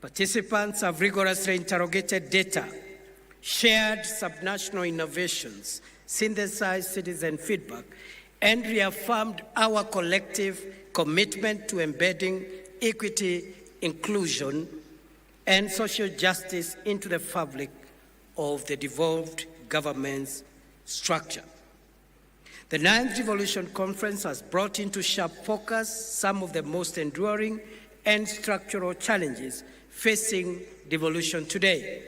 Participants have rigorously interrogated data, shared subnational innovations, synthesized citizen feedback, and reaffirmed our collective commitment to embedding equity, inclusion, and social justice into the fabric of the devolved government's structure. The 9th Devolution Conference has brought into sharp focus some of the most enduring and structural challenges facing devolution today.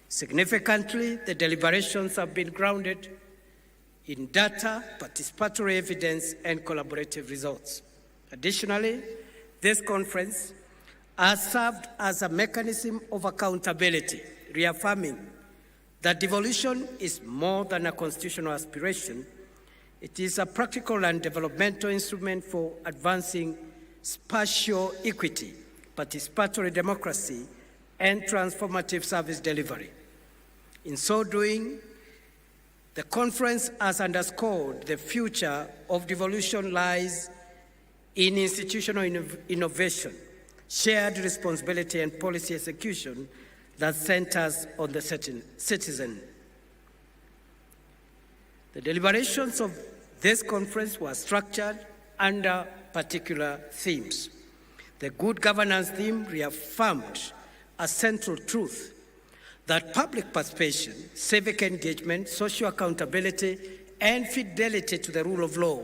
Significantly, the deliberations have been grounded in data, participatory evidence, and collaborative results. Additionally, this conference has served as a mechanism of accountability, reaffirming that devolution is more than a constitutional aspiration. It is a practical and developmental instrument for advancing spatial equity, participatory democracy, and transformative service delivery. In so doing, the conference has underscored the future of devolution lies in institutional innovation, shared responsibility, and policy execution that centers on the citizen. The deliberations of this conference were structured under particular themes. The good governance theme reaffirmed a central truth that public participation, civic engagement, social accountability, and fidelity to the rule of law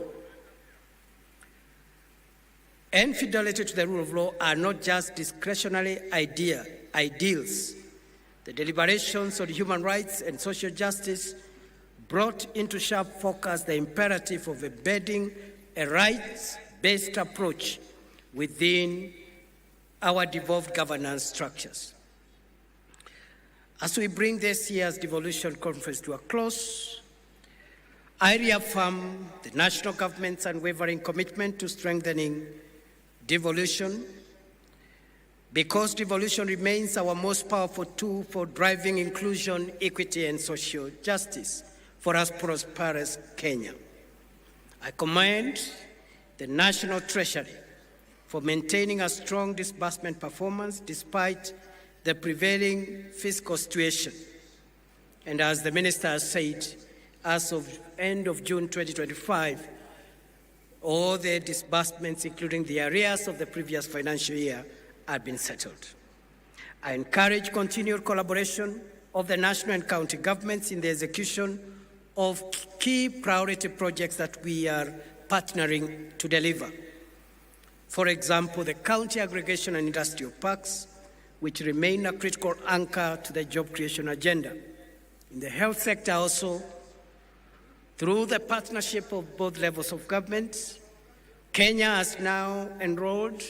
are not just discretionary ideals. The deliberations on human rights and social justice brought into sharp focus the imperative of embedding a rights-based approach within our devolved governance structures. As we bring this year's Devolution Conference to a close, I reaffirm the national government's unwavering commitment to strengthening devolution, because devolution remains our most powerful tool for driving inclusion, equity, and social justice for us prosperous Kenya. I commend the National Treasury for maintaining a strong disbursement performance despite the prevailing fiscal situation. And as the Minister has said, as of end of June 2025, all the disbursements, including the arrears of the previous financial year, have been settled. I encourage continued collaboration of the national and county governments in the execution of key priority projects that we are partnering to deliver. For example, the county aggregation and industrial parks, which remain a critical anchor to the job creation agenda. In the health sector also, through the partnership of both levels of government, Kenya has now enrolled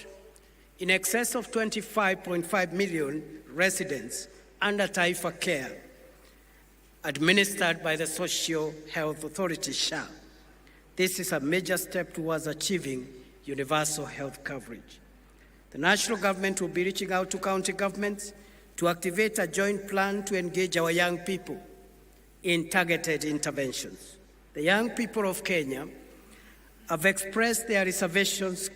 in excess of 25.5 million residents under Taifa Care, administered by the Social Health Authority, SHA. This is a major step towards achieving universal health coverage. The national government will be reaching out to county governments to activate a joint plan to engage our young people in targeted interventions. The young people of Kenya have expressed their reservations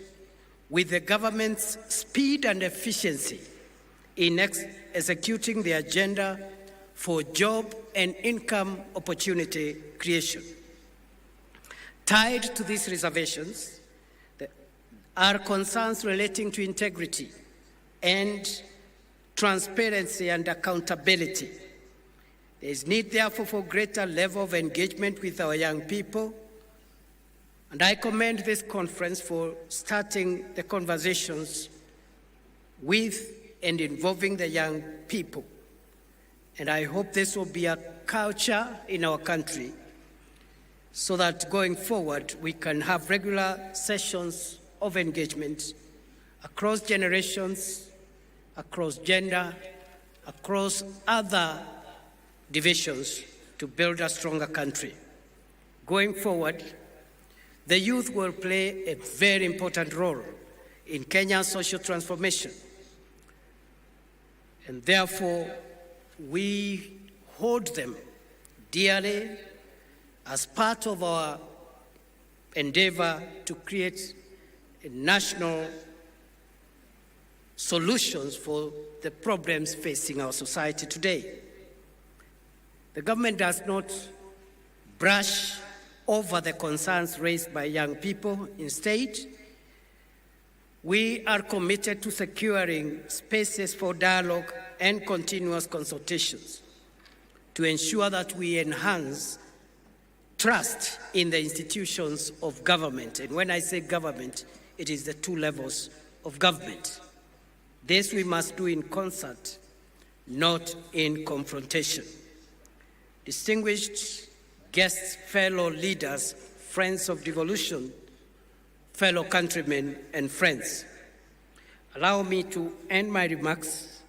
with the government's speed and efficiency in executing the agenda for job and income opportunity creation. Tied to these reservations are concerns relating to integrity and transparency and accountability. There is need, therefore, for greater level of engagement with our young people, and I commend this conference for starting the conversations with and involving the young people. And I hope this will be a culture in our country so that going forward we can have regular sessions of engagement across generations, across gender, across other divisions to build a stronger country. Going forward, the youth will play a very important role in Kenya's social transformation. And therefore, we hold them dearly as part of our endeavor to create national solutions for the problems facing our society today. The government does not brush over the concerns raised by young people. Instead, we are committed to securing spaces for dialogue and continuous consultations to ensure that we enhance trust in the institutions of government. And when I say government, it is the two levels of government. This we must do in concert, not in confrontation. Distinguished guests, fellow leaders, friends of devolution, fellow countrymen and friends, allow me to end my remarks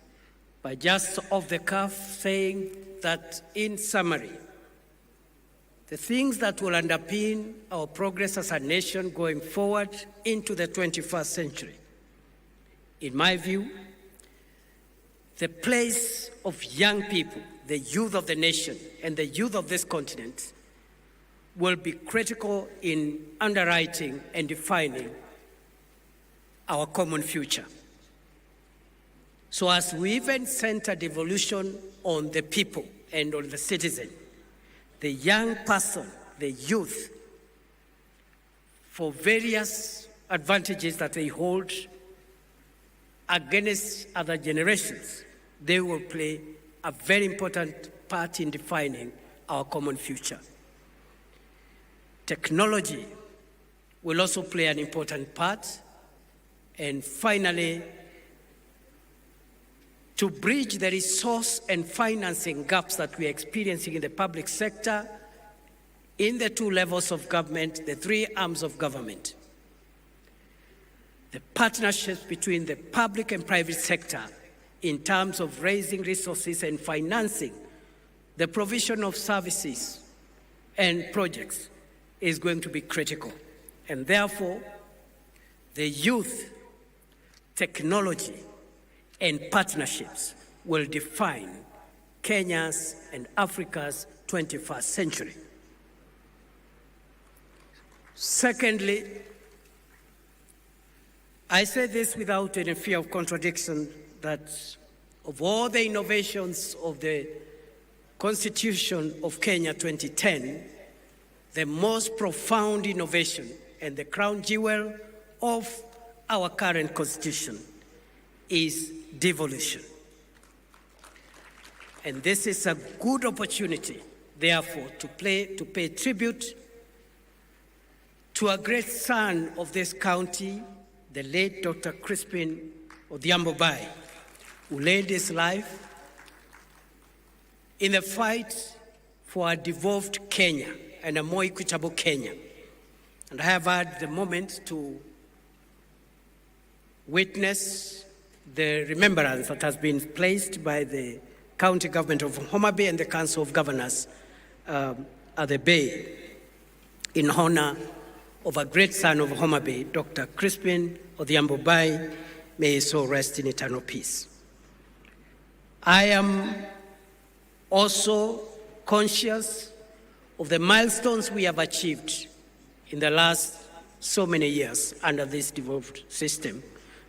by just off the cuff saying that, in summary, the things that will underpin our progress as a nation going forward into the 21st century, in my view, the place of young people, the youth of the nation, and the youth of this continent will be critical in underwriting and defining our common future. So as we even center devolution on the people and on the citizen, the young person, the youth, for various advantages that they hold against other generations, they will play a very important part in defining our common future. Technology will also play an important part. And finally, to bridge the resource and financing gaps that we are experiencing in the public sector, in the two levels of government, the three arms of government, the partnerships between the public and private sector in terms of raising resources and financing the provision of services and projects is going to be critical. And therefore, the youth, technology, and partnerships will define Kenya's and Africa's 21st century. Secondly, I say this without any fear of contradiction, that of all the innovations of the Constitution of Kenya 2010, the most profound innovation and the crown jewel of our current Constitution is devolution. And this is a good opportunity, therefore, to pay tribute to a great son of this county, the late Dr. Crispin Odhiambo Bai, who laid his life in the fight for a devolved Kenya and a more equitable Kenya. And I have had the moment to witness the remembrance that has been placed by the county government of Homa Bay and the Council of Governors at the Bay in honor of a great son of Homa Bay, Dr. Crispin Odhiambo Bai. May his soul rest in eternal peace. I am also conscious of the milestones we have achieved in the last so many years under this devolved system.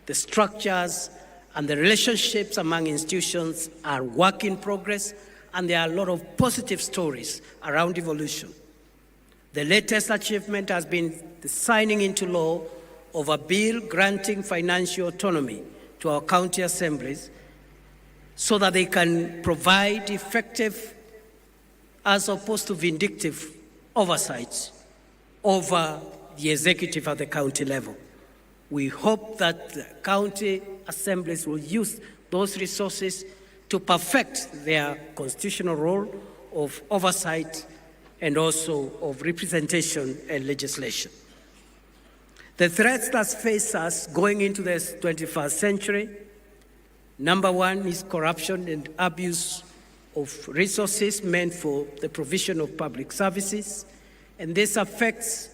The structures and the relationships among institutions are work in progress, and there are a lot of positive stories around devolution. The latest achievement has been the signing into law of a bill granting financial autonomy to our county assemblies so that they can provide effective, as opposed to vindictive, oversight over the executive at the county level. We hope that the county assemblies will use those resources to perfect their constitutional role of oversight and also of representation and legislation. The threats that face us going into the 21st century, number one is corruption and abuse of resources meant for the provision of public services, and this affects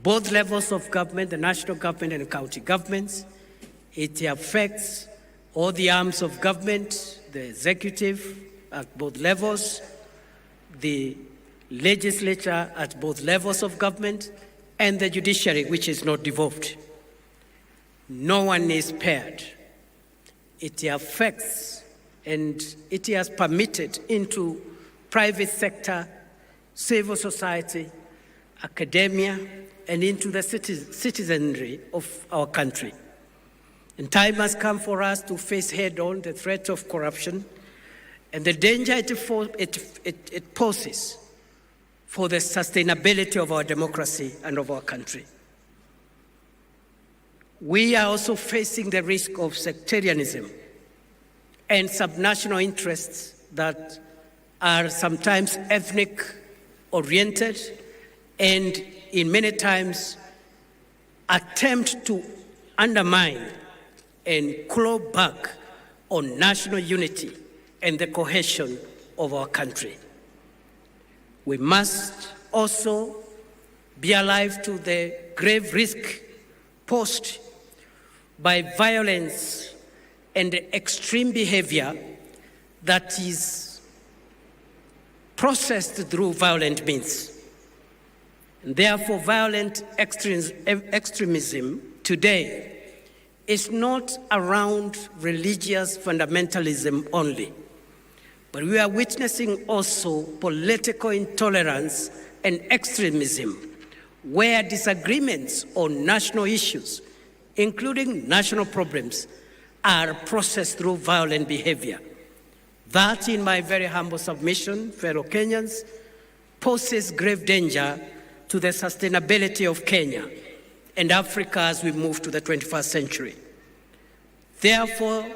both levels of government, the national government and the county governments. It affects all the arms of government, the executive at both levels, the legislature at both levels of government, and the judiciary, which is not devolved. No one is spared. It affects and it has permitted into private sector, civil society, academia, and into the citizenry of our country. And time has come for us to face head-on the threat of corruption and the danger it poses for the sustainability of our democracy and of our country. We are also facing the risk of sectarianism and subnational interests that are sometimes ethnic-oriented and in many times attempt to undermine and claw back on national unity and the cohesion of our country. We must also be alive to the grave risk posed by violence and extreme behavior that is processed through violent means. And therefore, violent extremism today is not around religious fundamentalism only, but we are witnessing also political intolerance and extremism, where disagreements on national issues, including national problems, are processed through violent behavior. That, in my very humble submission, fellow Kenyans, poses grave danger to the sustainability of Kenya and Africa as we move to the 21st century. Therefore,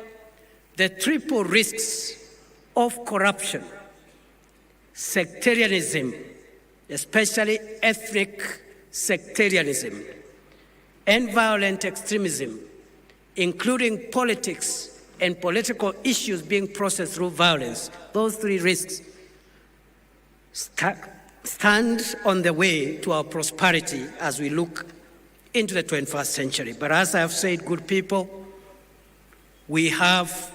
the triple risks of corruption, sectarianism, especially ethnic sectarianism, and violent extremism, including politics and political issues being processed through violence, those three risks stand on the way to our prosperity as we look into the 21st century. But as I have said, good people, we have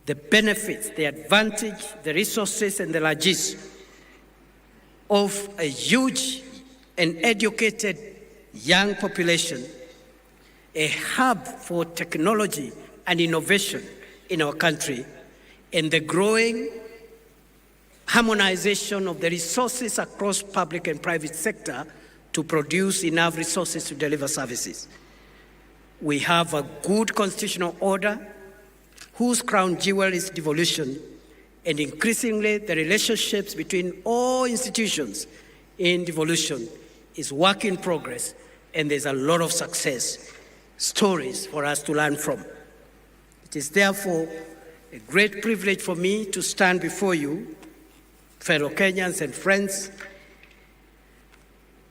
the benefits, the advantage, the resources, and the largesse of a huge and educated young population, a hub for technology and innovation in our country, and the growing harmonization of the resources across public and private sector to produce enough resources to deliver services. We have a good constitutional order whose crown jewel is devolution, and increasingly the relationships between all institutions in devolution is work in progress, and there's a lot of success stories for us to learn from. It is therefore a great privilege for me to stand before you, fellow Kenyans and friends,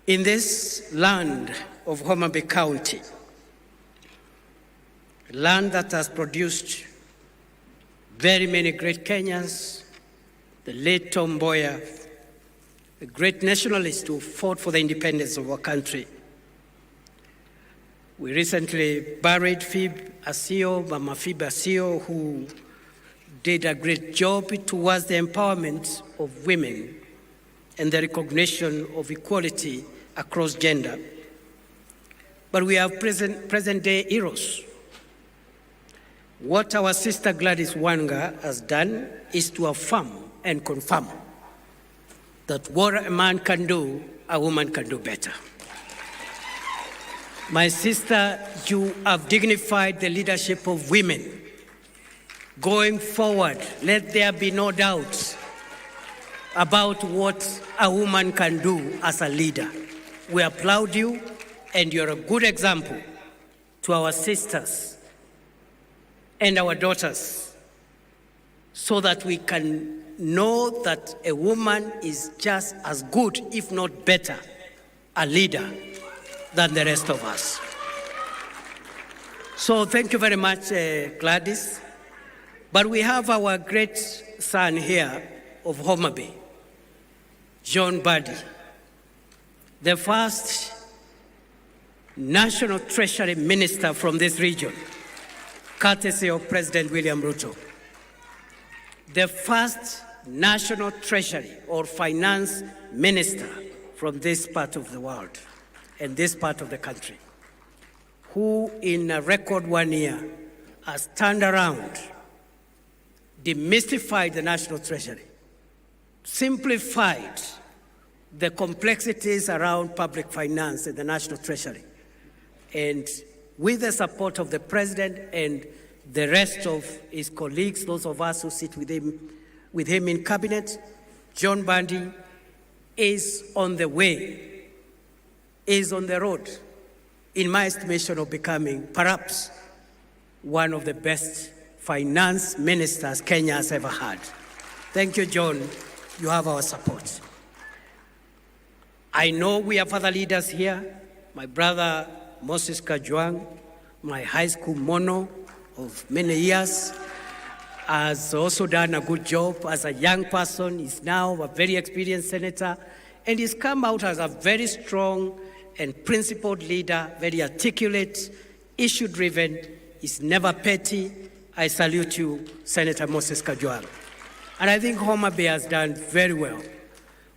in this land of Homa Bay County, a land that has produced very many great Kenyans, the late Tom Mboya, a great nationalist who fought for the independence of our country. We recently buried Mama Phoebe Asio, who did a great job towards the empowerment of women and the recognition of equality across gender. But we have present-day heroes. What our sister Gladys Wanga has done is to affirm and confirm that what a man can do, a woman can do better. My sister, you have dignified the leadership of women. Going forward, let there be no doubt about what a woman can do as a leader. We applaud you, and you're a good example to our sisters and our daughters, so that we can know that a woman is just as good, if not better, a leader than the rest of us. So thank you very much, Gladys. But we have our great son here of Homa Bay, John Buddy, the first National Treasury Minister from this region, courtesy of President William Ruto. The first National Treasury or Finance Minister from this part of the world and this part of the country, who in a record 1 year has turned around, demystified the National Treasury, simplified the complexities around public finance in the National Treasury. And with the support of the President and the rest of his colleagues, those of us who sit with him in cabinet, John Bundy is on the way, is on the road, in my estimation, of becoming perhaps one of the best finance ministers Kenya has ever had. Thank you, John. You have our support. I know we have other leaders here. My brother, Moses Kajwang, my high school mono of many years, has also done a good job as a young person. He's now a very experienced senator, and he's come out as a very strong and principled leader, very articulate, issue-driven. He's never petty, I salute you, Senator Moses Kajwang. And I think Homa Bay has done very well.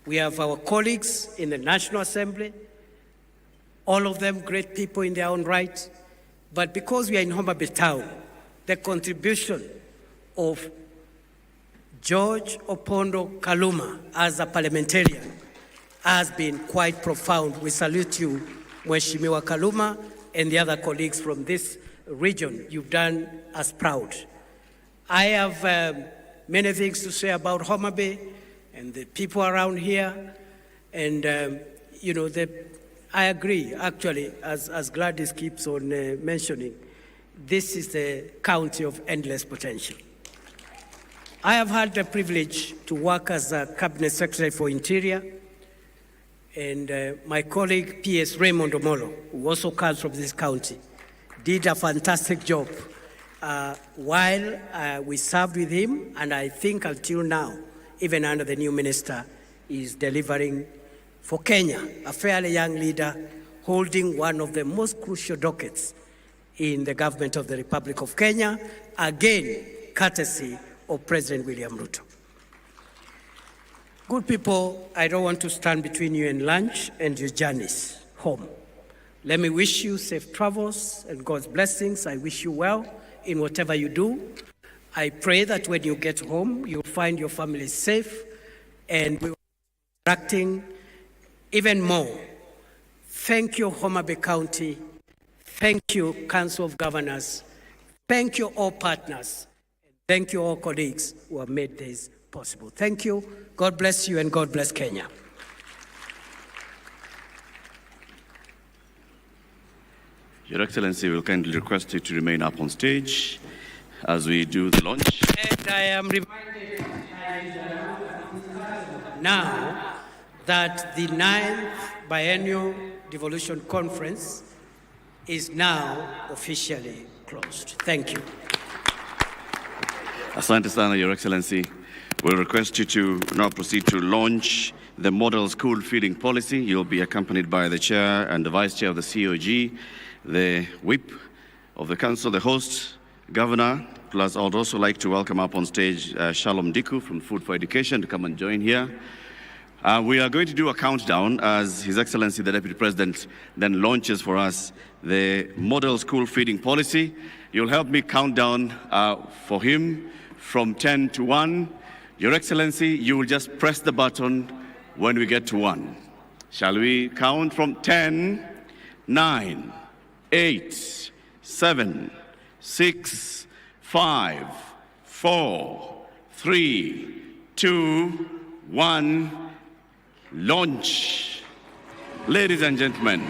We have our colleagues in the National Assembly, all of them great people in their own right. But because we are in Homa Bay town, the contribution of George Opondo Kaluma as a parliamentarian has been quite profound. We salute you, Mheshimiwa Kaluma, and the other colleagues from this region. You've done us proud. I have many things to say about Homa Bay and the people around here. And, I agree, actually, as Gladys keeps on mentioning, this is the county of endless potential. I have had the privilege to work as a Cabinet Secretary for Interior, and my colleague, P.S. Raymond Omolo, who also comes from this county, did a fantastic job while we served with him, and I think until now, even under the new minister, is delivering for Kenya, a fairly young leader holding one of the most crucial dockets in the government of the Republic of Kenya, again, courtesy of President William Ruto. Good people, I don't want to stand between you and lunch and your journeys home. Let me wish you safe travels and God's blessings. I wish you well in whatever you do. I pray that when you get home, you'll find your family safe and we will be interacting even more. Thank you, Homa Bay County. Thank you, Council of Governors. Thank you, all partners. Thank you, all colleagues who have made this possible. Thank you. God bless you and God bless Kenya.
Your Excellency, will kindly request you to remain up on stage as we do the launch.
And I am reminded now that the 9th Biennial Devolution Conference is now officially closed. Thank you.
Asante sana, Your Excellency. We'll request you to now proceed to launch the Model School Feeding Policy. You'll be accompanied by the Chair and the Vice Chair of the COG, the Whip of the Council, the host, Governor. Plus, I would also like to welcome up on stage Shalom Diku from Food for Education to come and join here. We are going to do a countdown as His Excellency the Deputy President then launches for us the Model School Feeding Policy. You'll help me count down for him from 10 to 1. Your Excellency, you will just press the button when we get to 1. Shall we count from 10, 9, 8, 7, 6, 5, 4, 3, 2, 1, launch. Ladies and gentlemen,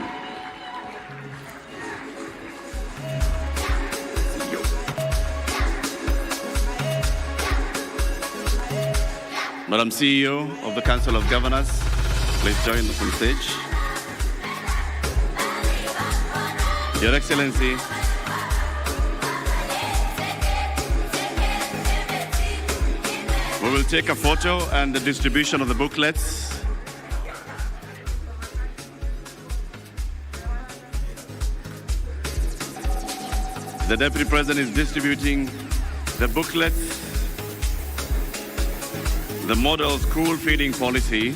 Madam CEO of the Council of Governors, please join us on stage. Your Excellency, we will take a photo and the distribution of the booklets. The Deputy President is distributing the booklets. The Model School Feeding Policy.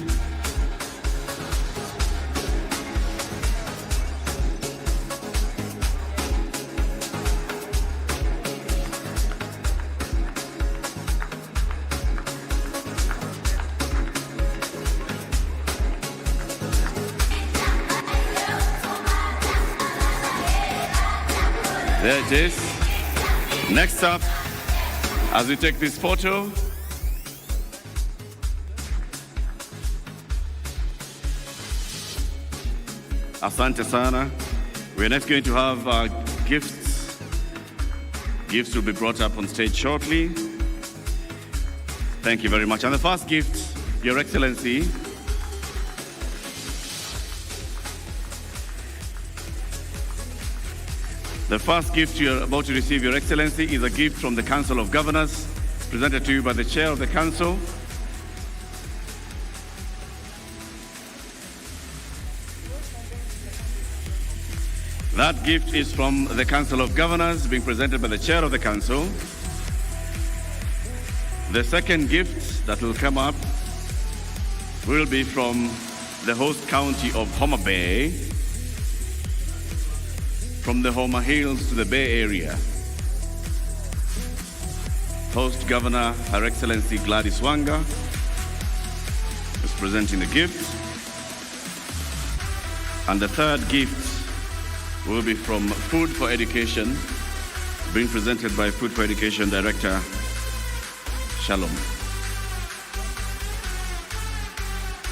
There it is. Next up, as we take this photo, Asante sana. We're next going to have gifts. Gifts will be brought up on stage shortly. Thank you very much. And the first gift, Your Excellency, the first gift you're about to receive, Your Excellency, is a gift from the Council of Governors, presented to you by the Chair of the Council. That gift is from the Council of Governors, being presented by the Chair of the Council. The second gift that will come up will be from the host county of Homa Bay, from the Homa Hills to the Bay Area. Host Governor, Her Excellency Gladys Wanga, is presenting the gift. And the third gift will be from Food for Education, being presented by Food for Education Director Shalom.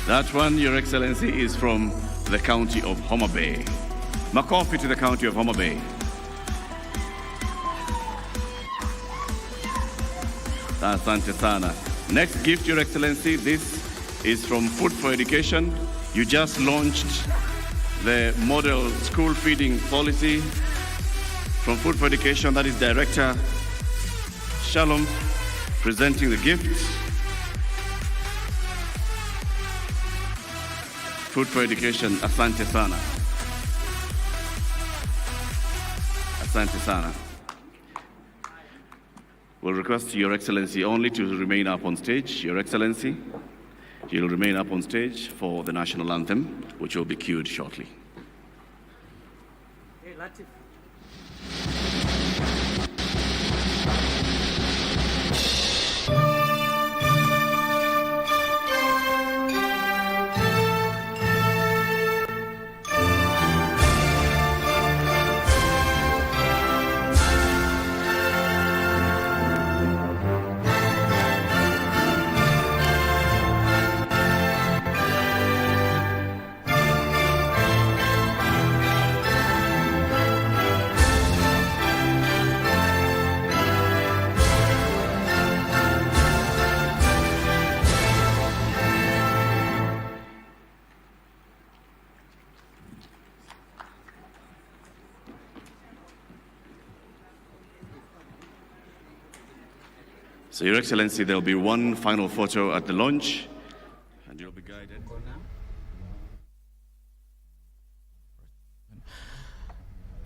That one, Your Excellency, is from the county of Homa Bay. Makofi to the county of Homa Bay. Asante sana. Next gift, Your Excellency, this is from Food for Education. You just launched the model school feeding policy from Food for Education. That is Director Shalom presenting the gift. Food for Education, asante sana. Asante sana. We'll request Your Excellency only to remain up on stage. Your Excellency, you'll remain up on stage for the national anthem, which will be cued shortly.
Hey, Latif.
So, Your Excellency, there'll be one final photo at the launch, and you'll be guided.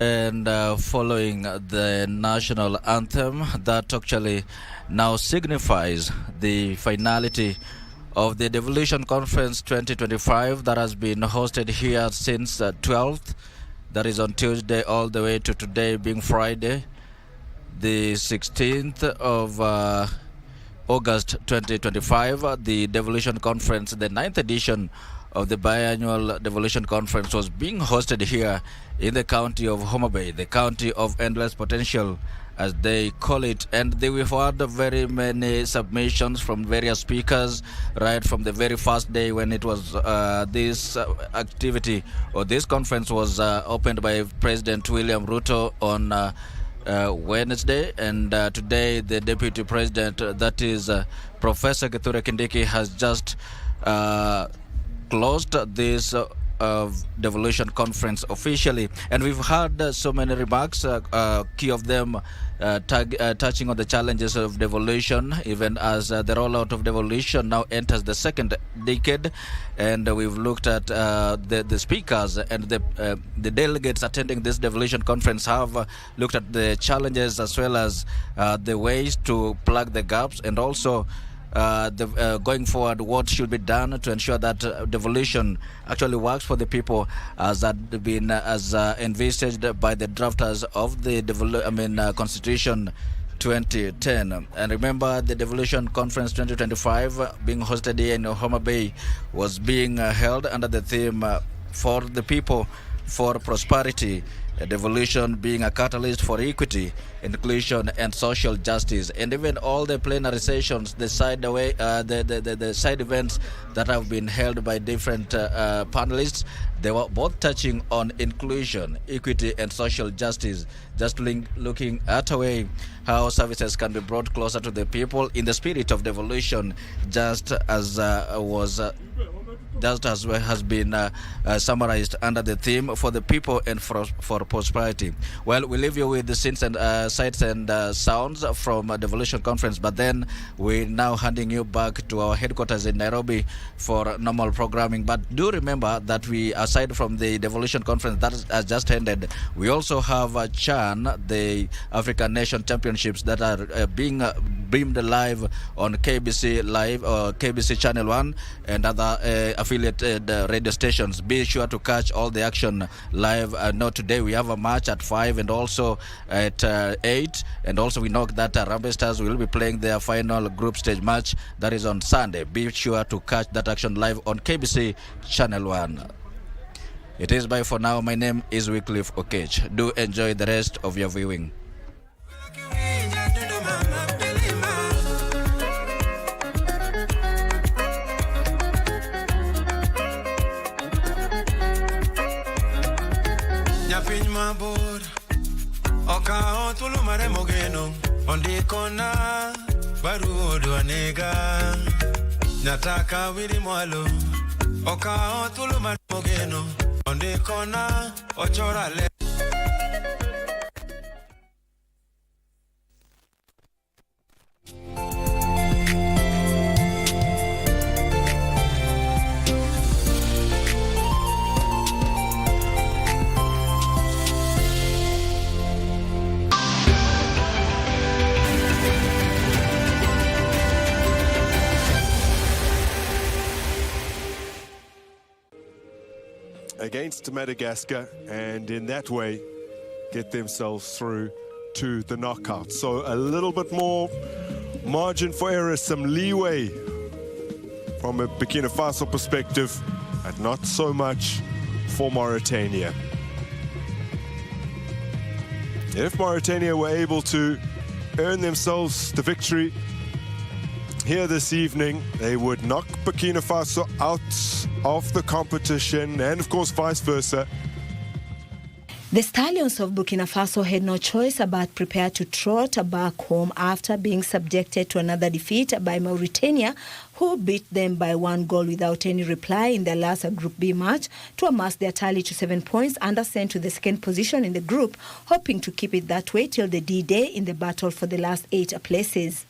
And following the national anthem, that actually now signifies the finality of the Devolution Conference 2025 that has been hosted here since 12th. That is on Tuesday all the way to today being Friday, the 16th of August 2025. The Devolution Conference, the 9th edition of the biannual Devolution Conference, was being hosted here in the county of Homa Bay, the county of endless potential, as they call it. And we've had very many submissions from various speakers right from the very first day when it was this activity or this conference was opened by President William Ruto on Wednesday, and today the Deputy President, that is Professor Kithure Kindiki, has just closed this Devolution Conference officially. And we've had so many remarks, key of them touching on the challenges of devolution, even as the rollout of devolution now enters the second decade. And we've looked at the speakers and the delegates attending this Devolution Conference have looked at the challenges as well as the ways to plug the gaps, and also going forward, what should be done to ensure that devolution actually works for the people, as had been envisaged by the drafters of the Constitution 2010. And remember, the Devolution Conference 2025 being hosted here in Homa Bay was being held under the theme for the people, for prosperity, devolution being a catalyst for equity, inclusion, and social justice. And even all the plenary sessions, the side events that have been held by different panelists, they were both touching on inclusion, equity, and social justice, just looking at a way how services can be brought closer to the people in the spirit of devolution, just as has been summarized under the theme for the people and for prosperity. Well, we leave you with the sights and sounds from a Devolution Conference, but then we're now handing you back to our headquarters in Nairobi for normal programming. But do remember that we, aside from the Devolution Conference that has just ended, we also have CHAN, the African Nation Championships, that are being beamed live on KBC Live or KBC Channel 1 and other affiliated radio stations. Be sure to catch all the action live. Not today, we have a match at 5 and also at 8. And also we know that Harambee Stars will be playing their final group stage match. That is on Sunday. Be sure to catch that action live on KBC Channel 1. It is bye for now. My name is Wycliffe Okech. Do enjoy the rest of your viewing.
Nataka wili mwalo oka otulu mageno onde kona ochora le.
Against Madagascar, and in that way get themselves through to the knockout. So a little bit more margin for error, some leeway from a Burkina Faso perspective, and not so much for Mauritania. If Mauritania were able to earn themselves the victory here this evening, they would knock Burkina Faso out of the competition, and of course vice versa.
The Stallions of Burkina Faso had no choice but prepare to trot back home after being subjected to another defeat by Mauritania, who beat them by 1 goal without any reply in their last Group B match to amass their tally to 7 points and ascend to the second position in the group, hoping to keep it that way till the D-Day in the battle for the last 8 places.